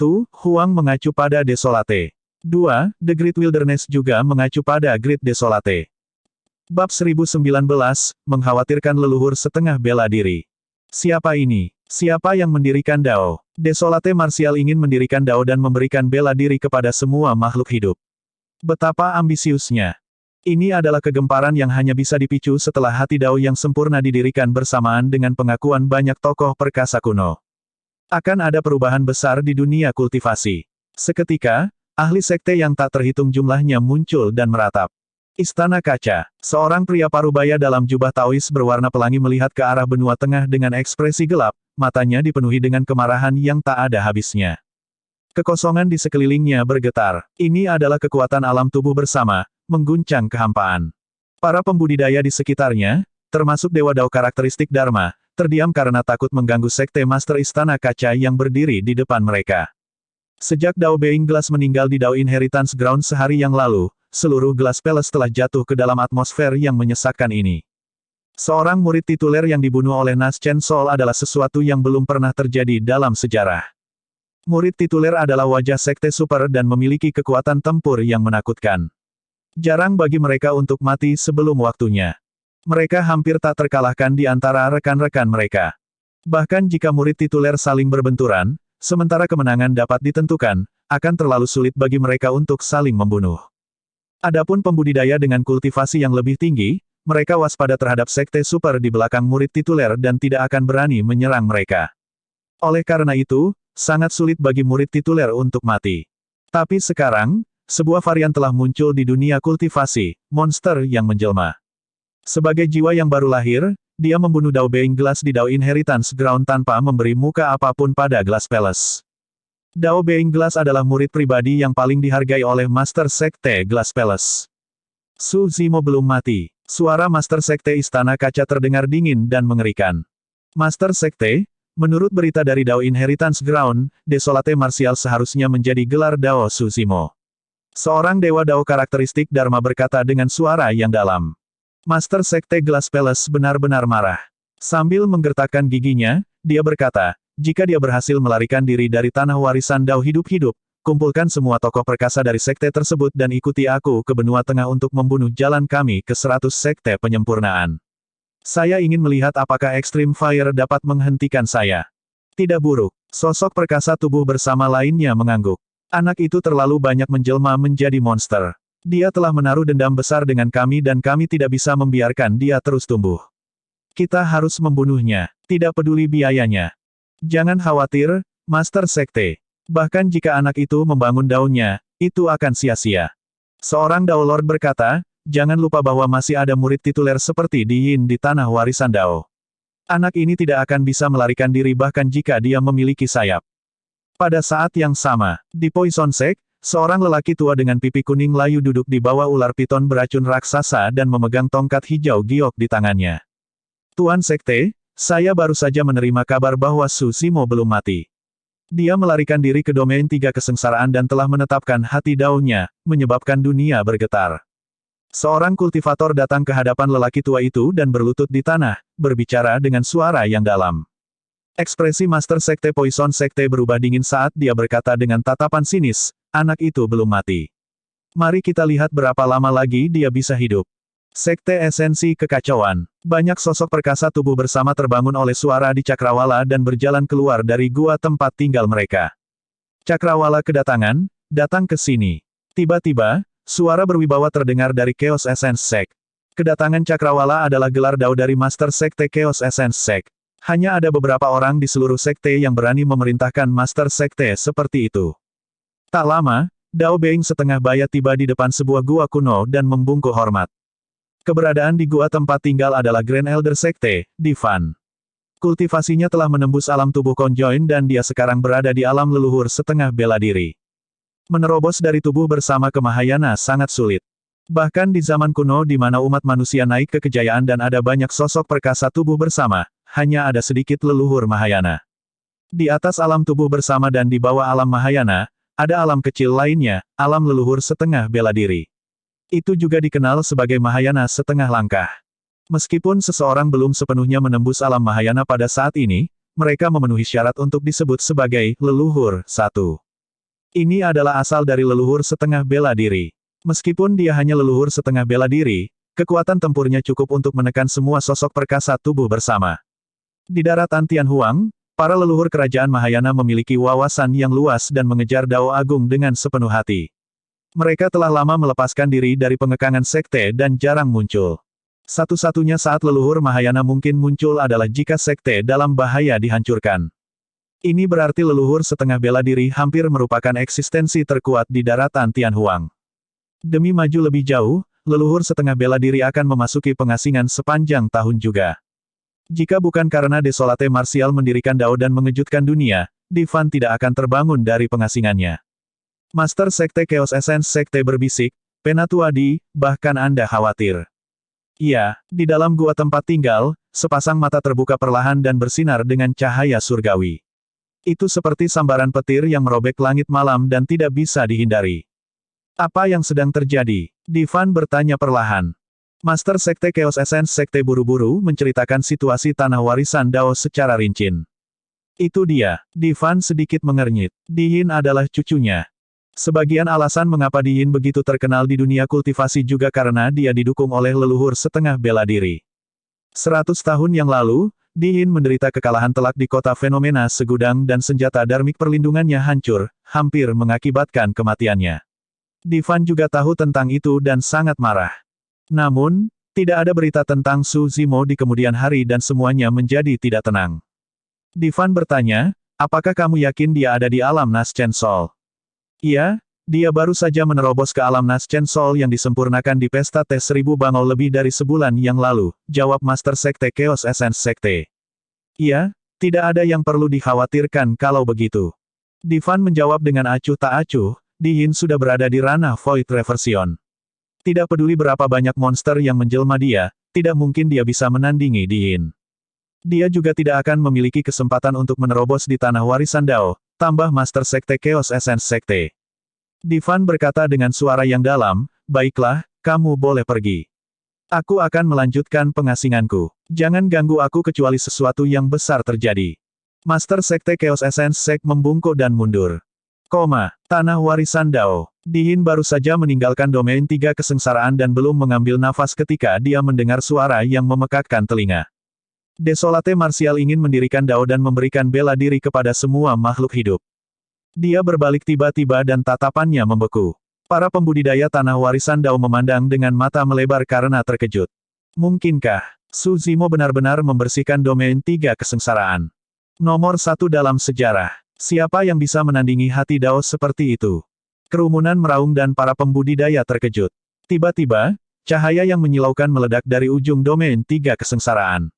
Huang mengacu pada Desolate. 2. The Great Wilderness juga mengacu pada Great Desolate. Bab 1019, mengkhawatirkan leluhur setengah bela diri. Siapa ini? Siapa yang mendirikan Dao? Desolate Martial ingin mendirikan Dao dan memberikan bela diri kepada semua makhluk hidup. Betapa ambisiusnya. Ini adalah kegemparan yang hanya bisa dipicu setelah hati Dao yang sempurna didirikan bersamaan dengan pengakuan banyak tokoh perkasa kuno. Akan ada perubahan besar di dunia kultivasi. Seketika, ahli sekte yang tak terhitung jumlahnya muncul dan meratap. Istana Kaca. Seorang pria parubaya dalam jubah Taois berwarna pelangi melihat ke arah benua tengah dengan ekspresi gelap, matanya dipenuhi dengan kemarahan yang tak ada habisnya. Kekosongan di sekelilingnya bergetar. Ini adalah kekuatan alam tubuh bersama, mengguncang kehampaan. Para pembudidaya di sekitarnya, termasuk Dewa Dao karakteristik Dharma, terdiam karena takut mengganggu sekte Master Istana Kaca yang berdiri di depan mereka. Sejak Dao Being Glass meninggal di Dao Inheritance Ground sehari yang lalu, seluruh Glass Palace telah jatuh ke dalam atmosfer yang menyesakkan ini. Seorang murid tituler yang dibunuh oleh Nas Chen Sol adalah sesuatu yang belum pernah terjadi dalam sejarah. Murid tituler adalah wajah sekte super dan memiliki kekuatan tempur yang menakutkan. Jarang bagi mereka untuk mati sebelum waktunya. Mereka hampir tak terkalahkan di antara rekan-rekan mereka. Bahkan jika murid tituler saling berbenturan, sementara kemenangan dapat ditentukan, akan terlalu sulit bagi mereka untuk saling membunuh. Adapun pembudidaya dengan kultivasi yang lebih tinggi, mereka waspada terhadap sekte super di belakang murid tituler dan tidak akan berani menyerang mereka. Oleh karena itu, sangat sulit bagi murid tituler untuk mati. Tapi sekarang, sebuah varian telah muncul di dunia kultivasi, monster yang menjelma. Sebagai jiwa yang baru lahir, dia membunuh Dao Being Glass di Dao Inheritance Ground tanpa memberi muka apapun pada Glass Palace. Dao Being Glass adalah murid pribadi yang paling dihargai oleh Master Sekte Glass Palace. Su Zimo belum mati. Suara Master Sekte Istana Kaca terdengar dingin dan mengerikan. Master Sekte, menurut berita dari Dao Inheritance Ground, Desolate Martial seharusnya menjadi gelar Dao Su Zimo. Seorang dewa Dao karakteristik Dharma berkata dengan suara yang dalam. Master Sekte Glass Palace benar-benar marah. Sambil menggertakkan giginya, dia berkata, jika dia berhasil melarikan diri dari tanah warisan Dao hidup-hidup, kumpulkan semua tokoh perkasa dari sekte tersebut dan ikuti aku ke benua tengah untuk membunuh jalan kami ke 100 sekte penyempurnaan. Saya ingin melihat apakah Extreme Fire dapat menghentikan saya. Tidak buruk. Sosok perkasa tubuh bersama lainnya mengangguk. Anak itu terlalu banyak menjelma menjadi monster. Dia telah menaruh dendam besar dengan kami dan kami tidak bisa membiarkan dia terus tumbuh. Kita harus membunuhnya, tidak peduli biayanya. Jangan khawatir, Master Sekte. Bahkan jika anak itu membangun daunnya, itu akan sia-sia. Seorang Dao Lord berkata, jangan lupa bahwa masih ada murid tituler seperti Di Yin di tanah warisan Dao. Anak ini tidak akan bisa melarikan diri bahkan jika dia memiliki sayap. Pada saat yang sama, di Poison Sect, seorang lelaki tua dengan pipi kuning layu duduk di bawah ular piton beracun raksasa dan memegang tongkat hijau giok di tangannya. Tuan Sekte, saya baru saja menerima kabar bahwa Su Zimo belum mati. Dia melarikan diri ke domain 3 kesengsaraan dan telah menetapkan hati Dao-nya, menyebabkan dunia bergetar. Seorang kultivator datang ke hadapan lelaki tua itu dan berlutut di tanah, berbicara dengan suara yang dalam. Ekspresi Master Sekte Poison Sekte berubah dingin saat dia berkata dengan tatapan sinis, anak itu belum mati. Mari kita lihat berapa lama lagi dia bisa hidup. Sekte Esensi Kekacauan. Banyak sosok perkasa tubuh bersama terbangun oleh suara di Cakrawala dan berjalan keluar dari gua tempat tinggal mereka. Cakrawala kedatangan, datang ke sini. Tiba-tiba, suara berwibawa terdengar dari Chaos Essence Sect. Kedatangan Cakrawala adalah gelar Dao dari Master Sekte Chaos Essence Sect. Hanya ada beberapa orang di seluruh sekte yang berani memerintahkan Master Sekte seperti itu. Tak lama, Dao Being setengah baya tiba di depan sebuah gua kuno dan membungkuk hormat. Keberadaan di gua tempat tinggal adalah Grand Elder Sekte, Divan. Kultivasinya telah menembus alam tubuh konjoin dan dia sekarang berada di alam leluhur setengah bela diri. Menerobos dari tubuh bersama ke Mahayana sangat sulit. Bahkan di zaman kuno di mana umat manusia naik ke kejayaan dan ada banyak sosok perkasa tubuh bersama, hanya ada sedikit leluhur Mahayana. Di atas alam tubuh bersama dan di bawah alam Mahayana, ada alam kecil lainnya, alam leluhur setengah bela diri. Itu juga dikenal sebagai Mahayana setengah langkah. Meskipun seseorang belum sepenuhnya menembus alam Mahayana pada saat ini, mereka memenuhi syarat untuk disebut sebagai leluhur satu. Ini adalah asal dari leluhur setengah bela diri. Meskipun dia hanya leluhur setengah bela diri, kekuatan tempurnya cukup untuk menekan semua sosok perkasa tubuh bersama. Di daratan Tianhuang, para leluhur kerajaan Mahayana memiliki wawasan yang luas dan mengejar Dao Agung dengan sepenuh hati. Mereka telah lama melepaskan diri dari pengekangan sekte dan jarang muncul. Satu-satunya saat leluhur Mahayana mungkin muncul adalah jika sekte dalam bahaya dihancurkan. Ini berarti leluhur setengah bela diri hampir merupakan eksistensi terkuat di daratan Tianhuang. Demi maju lebih jauh, leluhur setengah bela diri akan memasuki pengasingan sepanjang tahun juga. Jika bukan karena Desolate Martial mendirikan Dao dan mengejutkan dunia, Divan tidak akan terbangun dari pengasingannya. Master Sekte Chaos Essence Sekte berbisik, Penatuadi, bahkan Anda khawatir. Iya, di dalam gua tempat tinggal, sepasang mata terbuka perlahan dan bersinar dengan cahaya surgawi. Itu seperti sambaran petir yang merobek langit malam dan tidak bisa dihindari. Apa yang sedang terjadi? Divan bertanya perlahan. Master Sekte Chaos Essence Sekte buru-buru menceritakan situasi tanah warisan Dao secara rinci. Itu dia. Divan sedikit mengernyit. Dihin adalah cucunya. Sebagian alasan mengapa Dihin begitu terkenal di dunia kultivasi juga karena dia didukung oleh leluhur setengah bela diri. 100 tahun yang lalu, Dihin menderita kekalahan telak di kota fenomena segudang dan senjata darmik perlindungannya hancur, hampir mengakibatkan kematiannya. Divan juga tahu tentang itu dan sangat marah. Namun, tidak ada berita tentang Su Zimo di kemudian hari dan semuanya menjadi tidak tenang. Divan bertanya, apakah kamu yakin dia ada di alam Naschen Sol? Iya, dia baru saja menerobos ke alam Naschen Sol yang disempurnakan di pesta tes 1000 bangau lebih dari sebulan yang lalu, jawab Master Sekte Chaos Essence Sekte. Iya, tidak ada yang perlu dikhawatirkan kalau begitu. Divan menjawab dengan acuh tak acuh, Dihin sudah berada di ranah Void Reversion. Tidak peduli berapa banyak monster yang menjelma dia, tidak mungkin dia bisa menandingi Dihin. Dia juga tidak akan memiliki kesempatan untuk menerobos di tanah warisan Dao, tambah Master Sekte Chaos Essence Sekte. Divan berkata dengan suara yang dalam, baiklah, kamu boleh pergi. Aku akan melanjutkan pengasinganku. Jangan ganggu aku kecuali sesuatu yang besar terjadi. Master Sekte Chaos Essence Sek membungkuk dan mundur. Tanah warisan Dao. Dihin baru saja meninggalkan domain 3 kesengsaraan dan belum mengambil nafas ketika dia mendengar suara yang memekakkan telinga. Desolate Martial ingin mendirikan Dao dan memberikan bela diri kepada semua makhluk hidup. Dia berbalik tiba-tiba dan tatapannya membeku. Para pembudidaya tanah warisan Dao memandang dengan mata melebar karena terkejut. Mungkinkah Su Zimo benar-benar membersihkan domain 3 kesengsaraan? Nomor 1 dalam sejarah. Siapa yang bisa menandingi hati Dao seperti itu? Kerumunan meraung dan para pembudidaya terkejut. Tiba-tiba, cahaya yang menyilaukan meledak dari ujung domain 3 kesengsaraan.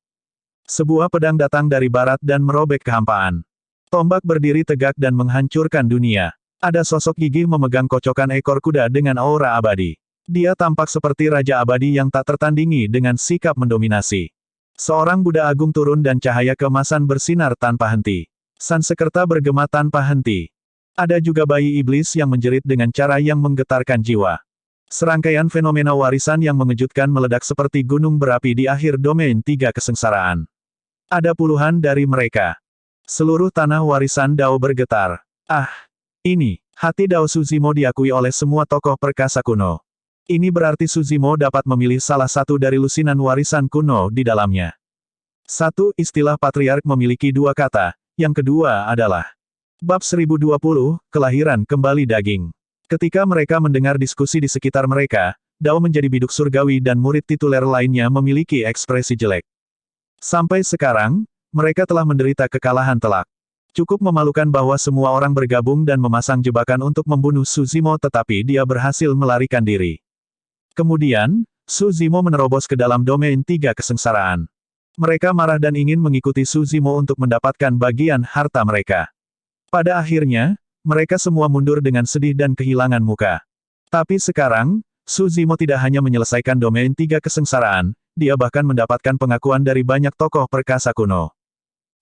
Sebuah pedang datang dari barat dan merobek kehampaan. Tombak berdiri tegak dan menghancurkan dunia. Ada sosok gigih memegang kocokan ekor kuda dengan aura abadi. Dia tampak seperti Raja Abadi yang tak tertandingi dengan sikap mendominasi. Seorang Buddha Agung turun dan cahaya keemasan bersinar tanpa henti. Sansekerta bergema tanpa henti. Ada juga bayi iblis yang menjerit dengan cara yang menggetarkan jiwa. Serangkaian fenomena warisan yang mengejutkan meledak seperti gunung berapi di akhir domain 3 kesengsaraan. Ada puluhan dari mereka. Seluruh tanah warisan Dao bergetar. Ini, hati Dao Su Zimo diakui oleh semua tokoh perkasa kuno. Ini berarti Su Zimo dapat memilih salah satu dari lusinan warisan kuno di dalamnya. Satu, istilah patriark memiliki dua kata, yang kedua adalah Bab 1020, Kelahiran Kembali Daging. Ketika mereka mendengar diskusi di sekitar mereka, Dao menjadi biduk surgawi dan murid tituler lainnya memiliki ekspresi jelek. Sampai sekarang, mereka telah menderita kekalahan telak. Cukup memalukan bahwa semua orang bergabung dan memasang jebakan untuk membunuh Su Zimo tetapi dia berhasil melarikan diri. Kemudian, Su Zimo menerobos ke dalam domain 3 kesengsaraan. Mereka marah dan ingin mengikuti Su Zimo untuk mendapatkan bagian harta mereka. Pada akhirnya, mereka semua mundur dengan sedih dan kehilangan muka. Tapi sekarang, Su Zimo tidak hanya menyelesaikan domain 3 kesengsaraan, dia bahkan mendapatkan pengakuan dari banyak tokoh perkasa kuno.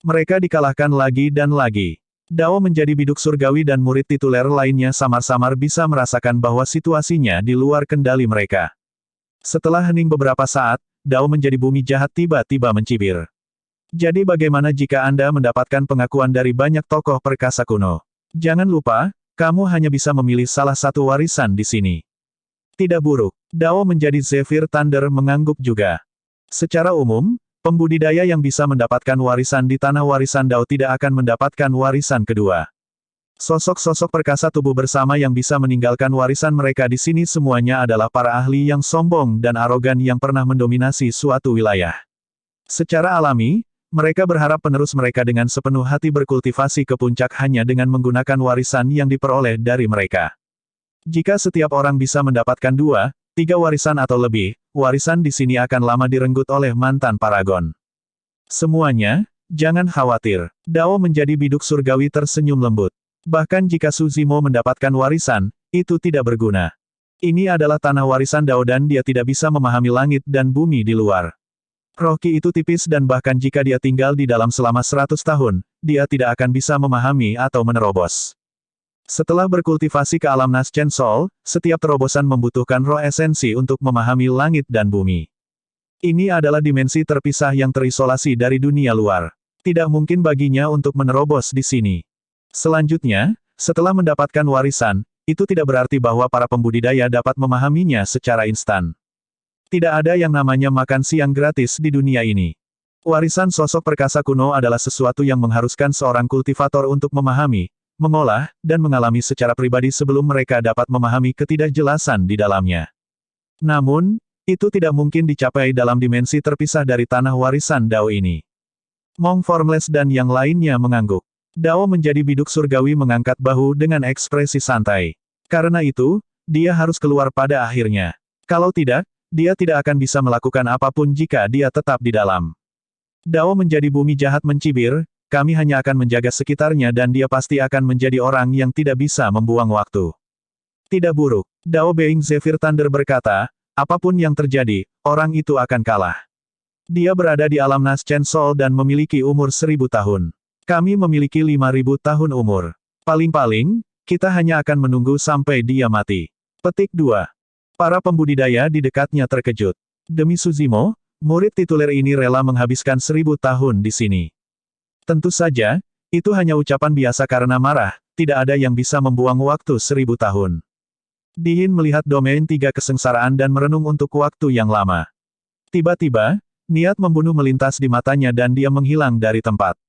Mereka dikalahkan lagi dan lagi. Dao menjadi biduk surgawi dan murid tituler lainnya samar-samar bisa merasakan bahwa situasinya di luar kendali mereka. Setelah hening beberapa saat, Dao menjadi bumi jahat tiba-tiba mencibir. Jadi bagaimana jika Anda mendapatkan pengakuan dari banyak tokoh perkasa kuno? Jangan lupa, kamu hanya bisa memilih salah satu warisan di sini. Tidak buruk. Dao menjadi Zephyr Thunder mengangguk juga. Secara umum, Pembudidaya yang bisa mendapatkan warisan di tanah warisan Dao tidak akan mendapatkan warisan kedua. Sosok-sosok perkasa tubuh bersama yang bisa meninggalkan warisan mereka di sini semuanya adalah para ahli yang sombong dan arogan yang pernah mendominasi suatu wilayah. Secara alami, mereka berharap penerus mereka dengan sepenuh hati berkultivasi ke puncak hanya dengan menggunakan warisan yang diperoleh dari mereka. Jika setiap orang bisa mendapatkan 2, 3 warisan atau lebih, warisan di sini akan lama direnggut oleh mantan paragon. Semuanya, jangan khawatir. Dao menjadi biduk surgawi tersenyum lembut. Bahkan jika Su Zimo mendapatkan warisan, itu tidak berguna. Ini adalah tanah warisan Dao dan dia tidak bisa memahami langit dan bumi di luar. Roh Qi itu tipis dan bahkan jika dia tinggal di dalam selama 100 tahun, dia tidak akan bisa memahami atau menerobos. Setelah berkultivasi ke alam Naschen Sol, setiap terobosan membutuhkan roh esensi untuk memahami langit dan bumi. Ini adalah dimensi terpisah yang terisolasi dari dunia luar. Tidak mungkin baginya untuk menerobos di sini. Selanjutnya, setelah mendapatkan warisan, itu tidak berarti bahwa para pembudidaya dapat memahaminya secara instan. Tidak ada yang namanya makan siang gratis di dunia ini. Warisan sosok perkasa kuno adalah sesuatu yang mengharuskan seorang kultivator untuk memahami, mengolah, dan mengalami secara pribadi sebelum mereka dapat memahami ketidakjelasan di dalamnya. Namun, itu tidak mungkin dicapai dalam dimensi terpisah dari tanah warisan Dao ini. Mong Formless dan yang lainnya mengangguk. Dao menjadi biduk surgawi mengangkat bahu dengan ekspresi santai. Karena itu, dia harus keluar pada akhirnya. Kalau tidak, dia tidak akan bisa melakukan apapun jika dia tetap di dalam. Dao menjadi bumi jahat mencibir, kami hanya akan menjaga sekitarnya dan dia pasti akan menjadi orang yang tidak bisa membuang waktu. Tidak buruk. Dao Being Zephyr Thunder berkata, apapun yang terjadi, orang itu akan kalah. Dia berada di alam Naschen Sol dan memiliki umur 1000 tahun. Kami memiliki 5000 tahun umur. Paling-paling, kita hanya akan menunggu sampai dia mati. Petik 2. Para pembudidaya di dekatnya terkejut. Demi Su Zimo, murid tituler ini rela menghabiskan 1000 tahun di sini. Tentu saja, itu hanya ucapan biasa karena marah, tidak ada yang bisa membuang waktu 1000 tahun. Diin melihat domain 3 kesengsaraan dan merenung untuk waktu yang lama. Tiba-tiba, niat membunuh melintas di matanya dan dia menghilang dari tempat.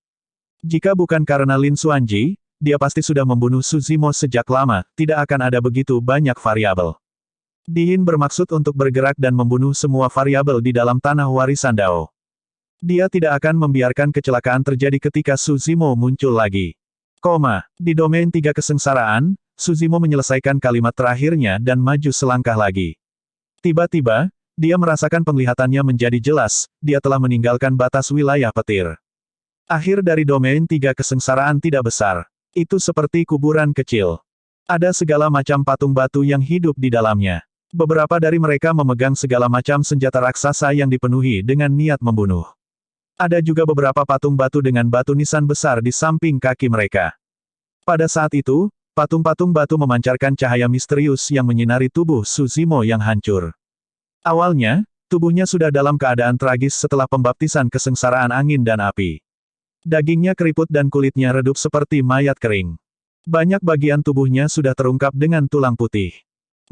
Jika bukan karena Lin Xuanji, dia pasti sudah membunuh Su Zimo sejak lama, tidak akan ada begitu banyak variabel. Diin bermaksud untuk bergerak dan membunuh semua variabel di dalam tanah warisan Dao. Dia tidak akan membiarkan kecelakaan terjadi ketika Su Zimo muncul lagi. Di domain 3 kesengsaraan, Su Zimo menyelesaikan kalimat terakhirnya dan maju selangkah lagi. Tiba-tiba, dia merasakan penglihatannya menjadi jelas, dia telah meninggalkan batas wilayah petir. Akhir dari domain 3 kesengsaraan tidak besar. Itu seperti kuburan kecil. Ada segala macam patung batu yang hidup di dalamnya. Beberapa dari mereka memegang segala macam senjata raksasa yang dipenuhi dengan niat membunuh. Ada juga beberapa patung batu dengan batu nisan besar di samping kaki mereka. Pada saat itu, patung-patung batu memancarkan cahaya misterius yang menyinari tubuh Su Zimo yang hancur. Awalnya, tubuhnya sudah dalam keadaan tragis setelah pembaptisan kesengsaraan angin dan api. Dagingnya keriput dan kulitnya redup seperti mayat kering. Banyak bagian tubuhnya sudah terungkap dengan tulang putih.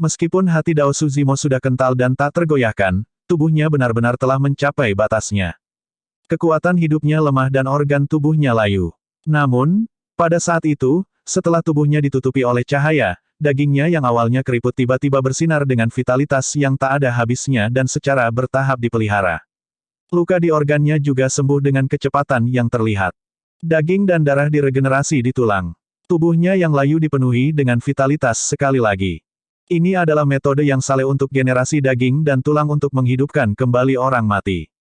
Meskipun hati Dao Su Zimo sudah kental dan tak tergoyahkan, tubuhnya benar-benar telah mencapai batasnya. Kekuatan hidupnya lemah dan organ tubuhnya layu. Namun, pada saat itu, setelah tubuhnya ditutupi oleh cahaya, dagingnya yang awalnya keriput tiba-tiba bersinar dengan vitalitas yang tak ada habisnya dan secara bertahap dipelihara. Luka di organnya juga sembuh dengan kecepatan yang terlihat. Daging dan darah diregenerasi di tulang. Tubuhnya yang layu dipenuhi dengan vitalitas sekali lagi. Ini adalah metode yang saleh untuk generasi daging dan tulang untuk menghidupkan kembali orang mati.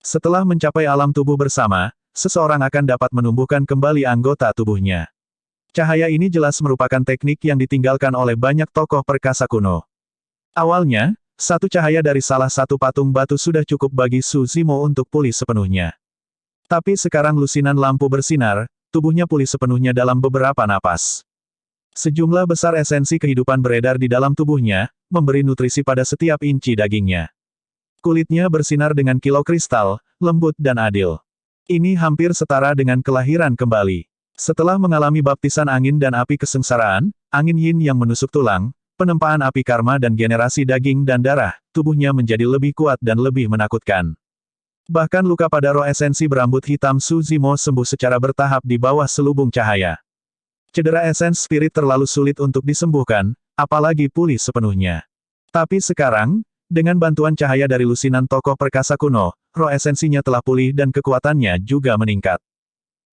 Setelah mencapai alam tubuh bersama, seseorang akan dapat menumbuhkan kembali anggota tubuhnya. Cahaya ini jelas merupakan teknik yang ditinggalkan oleh banyak tokoh perkasa kuno. Awalnya, satu cahaya dari salah satu patung batu sudah cukup bagi Su Zimo untuk pulih sepenuhnya. Tapi sekarang lusinan lampu bersinar, tubuhnya pulih sepenuhnya dalam beberapa napas. Sejumlah besar esensi kehidupan beredar di dalam tubuhnya, memberi nutrisi pada setiap inci dagingnya. Kulitnya bersinar dengan kilau kristal, lembut dan adil. Ini hampir setara dengan kelahiran kembali. Setelah mengalami baptisan angin dan api kesengsaraan, angin yin yang menusuk tulang, penempaan api karma dan generasi daging dan darah, tubuhnya menjadi lebih kuat dan lebih menakutkan. Bahkan luka pada roh esensi berambut hitam Suzimo sembuh secara bertahap di bawah selubung cahaya. Cedera esens spirit terlalu sulit untuk disembuhkan, apalagi pulih sepenuhnya. Tapi sekarang, dengan bantuan cahaya dari lusinan tokoh perkasa kuno, roh esensinya telah pulih dan kekuatannya juga meningkat.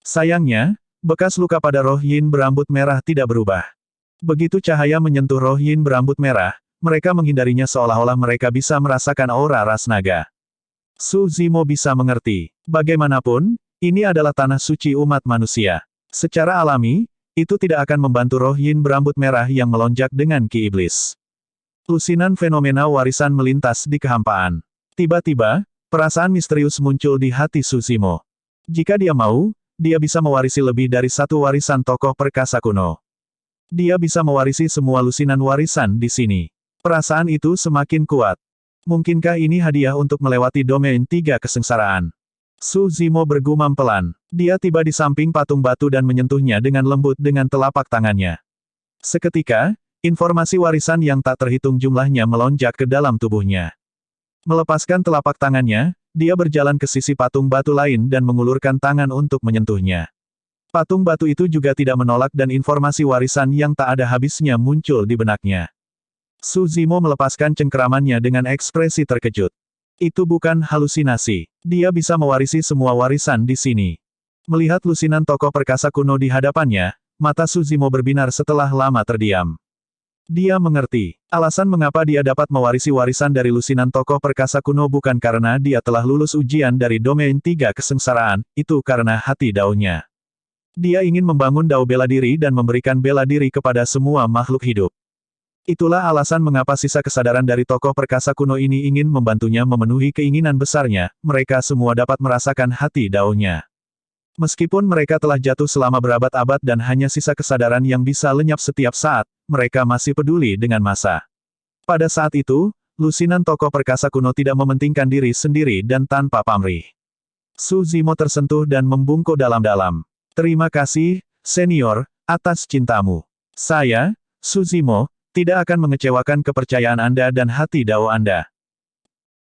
Sayangnya, bekas luka pada roh yin berambut merah tidak berubah. Begitu cahaya menyentuh roh yin berambut merah, mereka menghindarinya seolah-olah mereka bisa merasakan aura ras naga. Suzimo bisa mengerti. Bagaimanapun, ini adalah tanah suci umat manusia. Secara alami, itu tidak akan membantu roh yin berambut merah yang melonjak dengan ki iblis. Lusinan fenomena warisan melintas di kehampaan. Tiba-tiba, perasaan misterius muncul di hati Suzimo. Jika dia mau, dia bisa mewarisi lebih dari satu warisan tokoh perkasa kuno. Dia bisa mewarisi semua lusinan warisan di sini. Perasaan itu semakin kuat. Mungkinkah ini hadiah untuk melewati domain 3 kesengsaraan? Suzimo bergumam pelan. Dia tiba di samping patung batu dan menyentuhnya dengan lembut dengan telapak tangannya. Seketika, informasi warisan yang tak terhitung jumlahnya melonjak ke dalam tubuhnya. Melepaskan telapak tangannya, dia berjalan ke sisi patung batu lain dan mengulurkan tangan untuk menyentuhnya. Patung batu itu juga tidak menolak dan informasi warisan yang tak ada habisnya muncul di benaknya. Suzimo melepaskan cengkeramannya dengan ekspresi terkejut. Itu bukan halusinasi. Dia bisa mewarisi semua warisan di sini. Melihat lusinan tokoh perkasa kuno di hadapannya, mata Suzimo berbinar setelah lama terdiam. Dia mengerti. Alasan mengapa dia dapat mewarisi warisan dari lusinan tokoh perkasa kuno bukan karena dia telah lulus ujian dari domain 3 kesengsaraan, itu karena hati daunnya. Dia ingin membangun dao bela diri dan memberikan bela diri kepada semua makhluk hidup. Itulah alasan mengapa sisa kesadaran dari tokoh perkasa kuno ini ingin membantunya memenuhi keinginan besarnya, mereka semua dapat merasakan hati daunnya. Meskipun mereka telah jatuh selama berabad-abad dan hanya sisa kesadaran yang bisa lenyap setiap saat, mereka masih peduli dengan masa. Pada saat itu, lusinan tokoh perkasa kuno tidak mementingkan diri sendiri dan tanpa pamrih. Suzimo tersentuh dan membungkuk dalam-dalam. Terima kasih, senior, atas cintamu. Saya, Suzimo, tidak akan mengecewakan kepercayaan Anda dan hati dao Anda.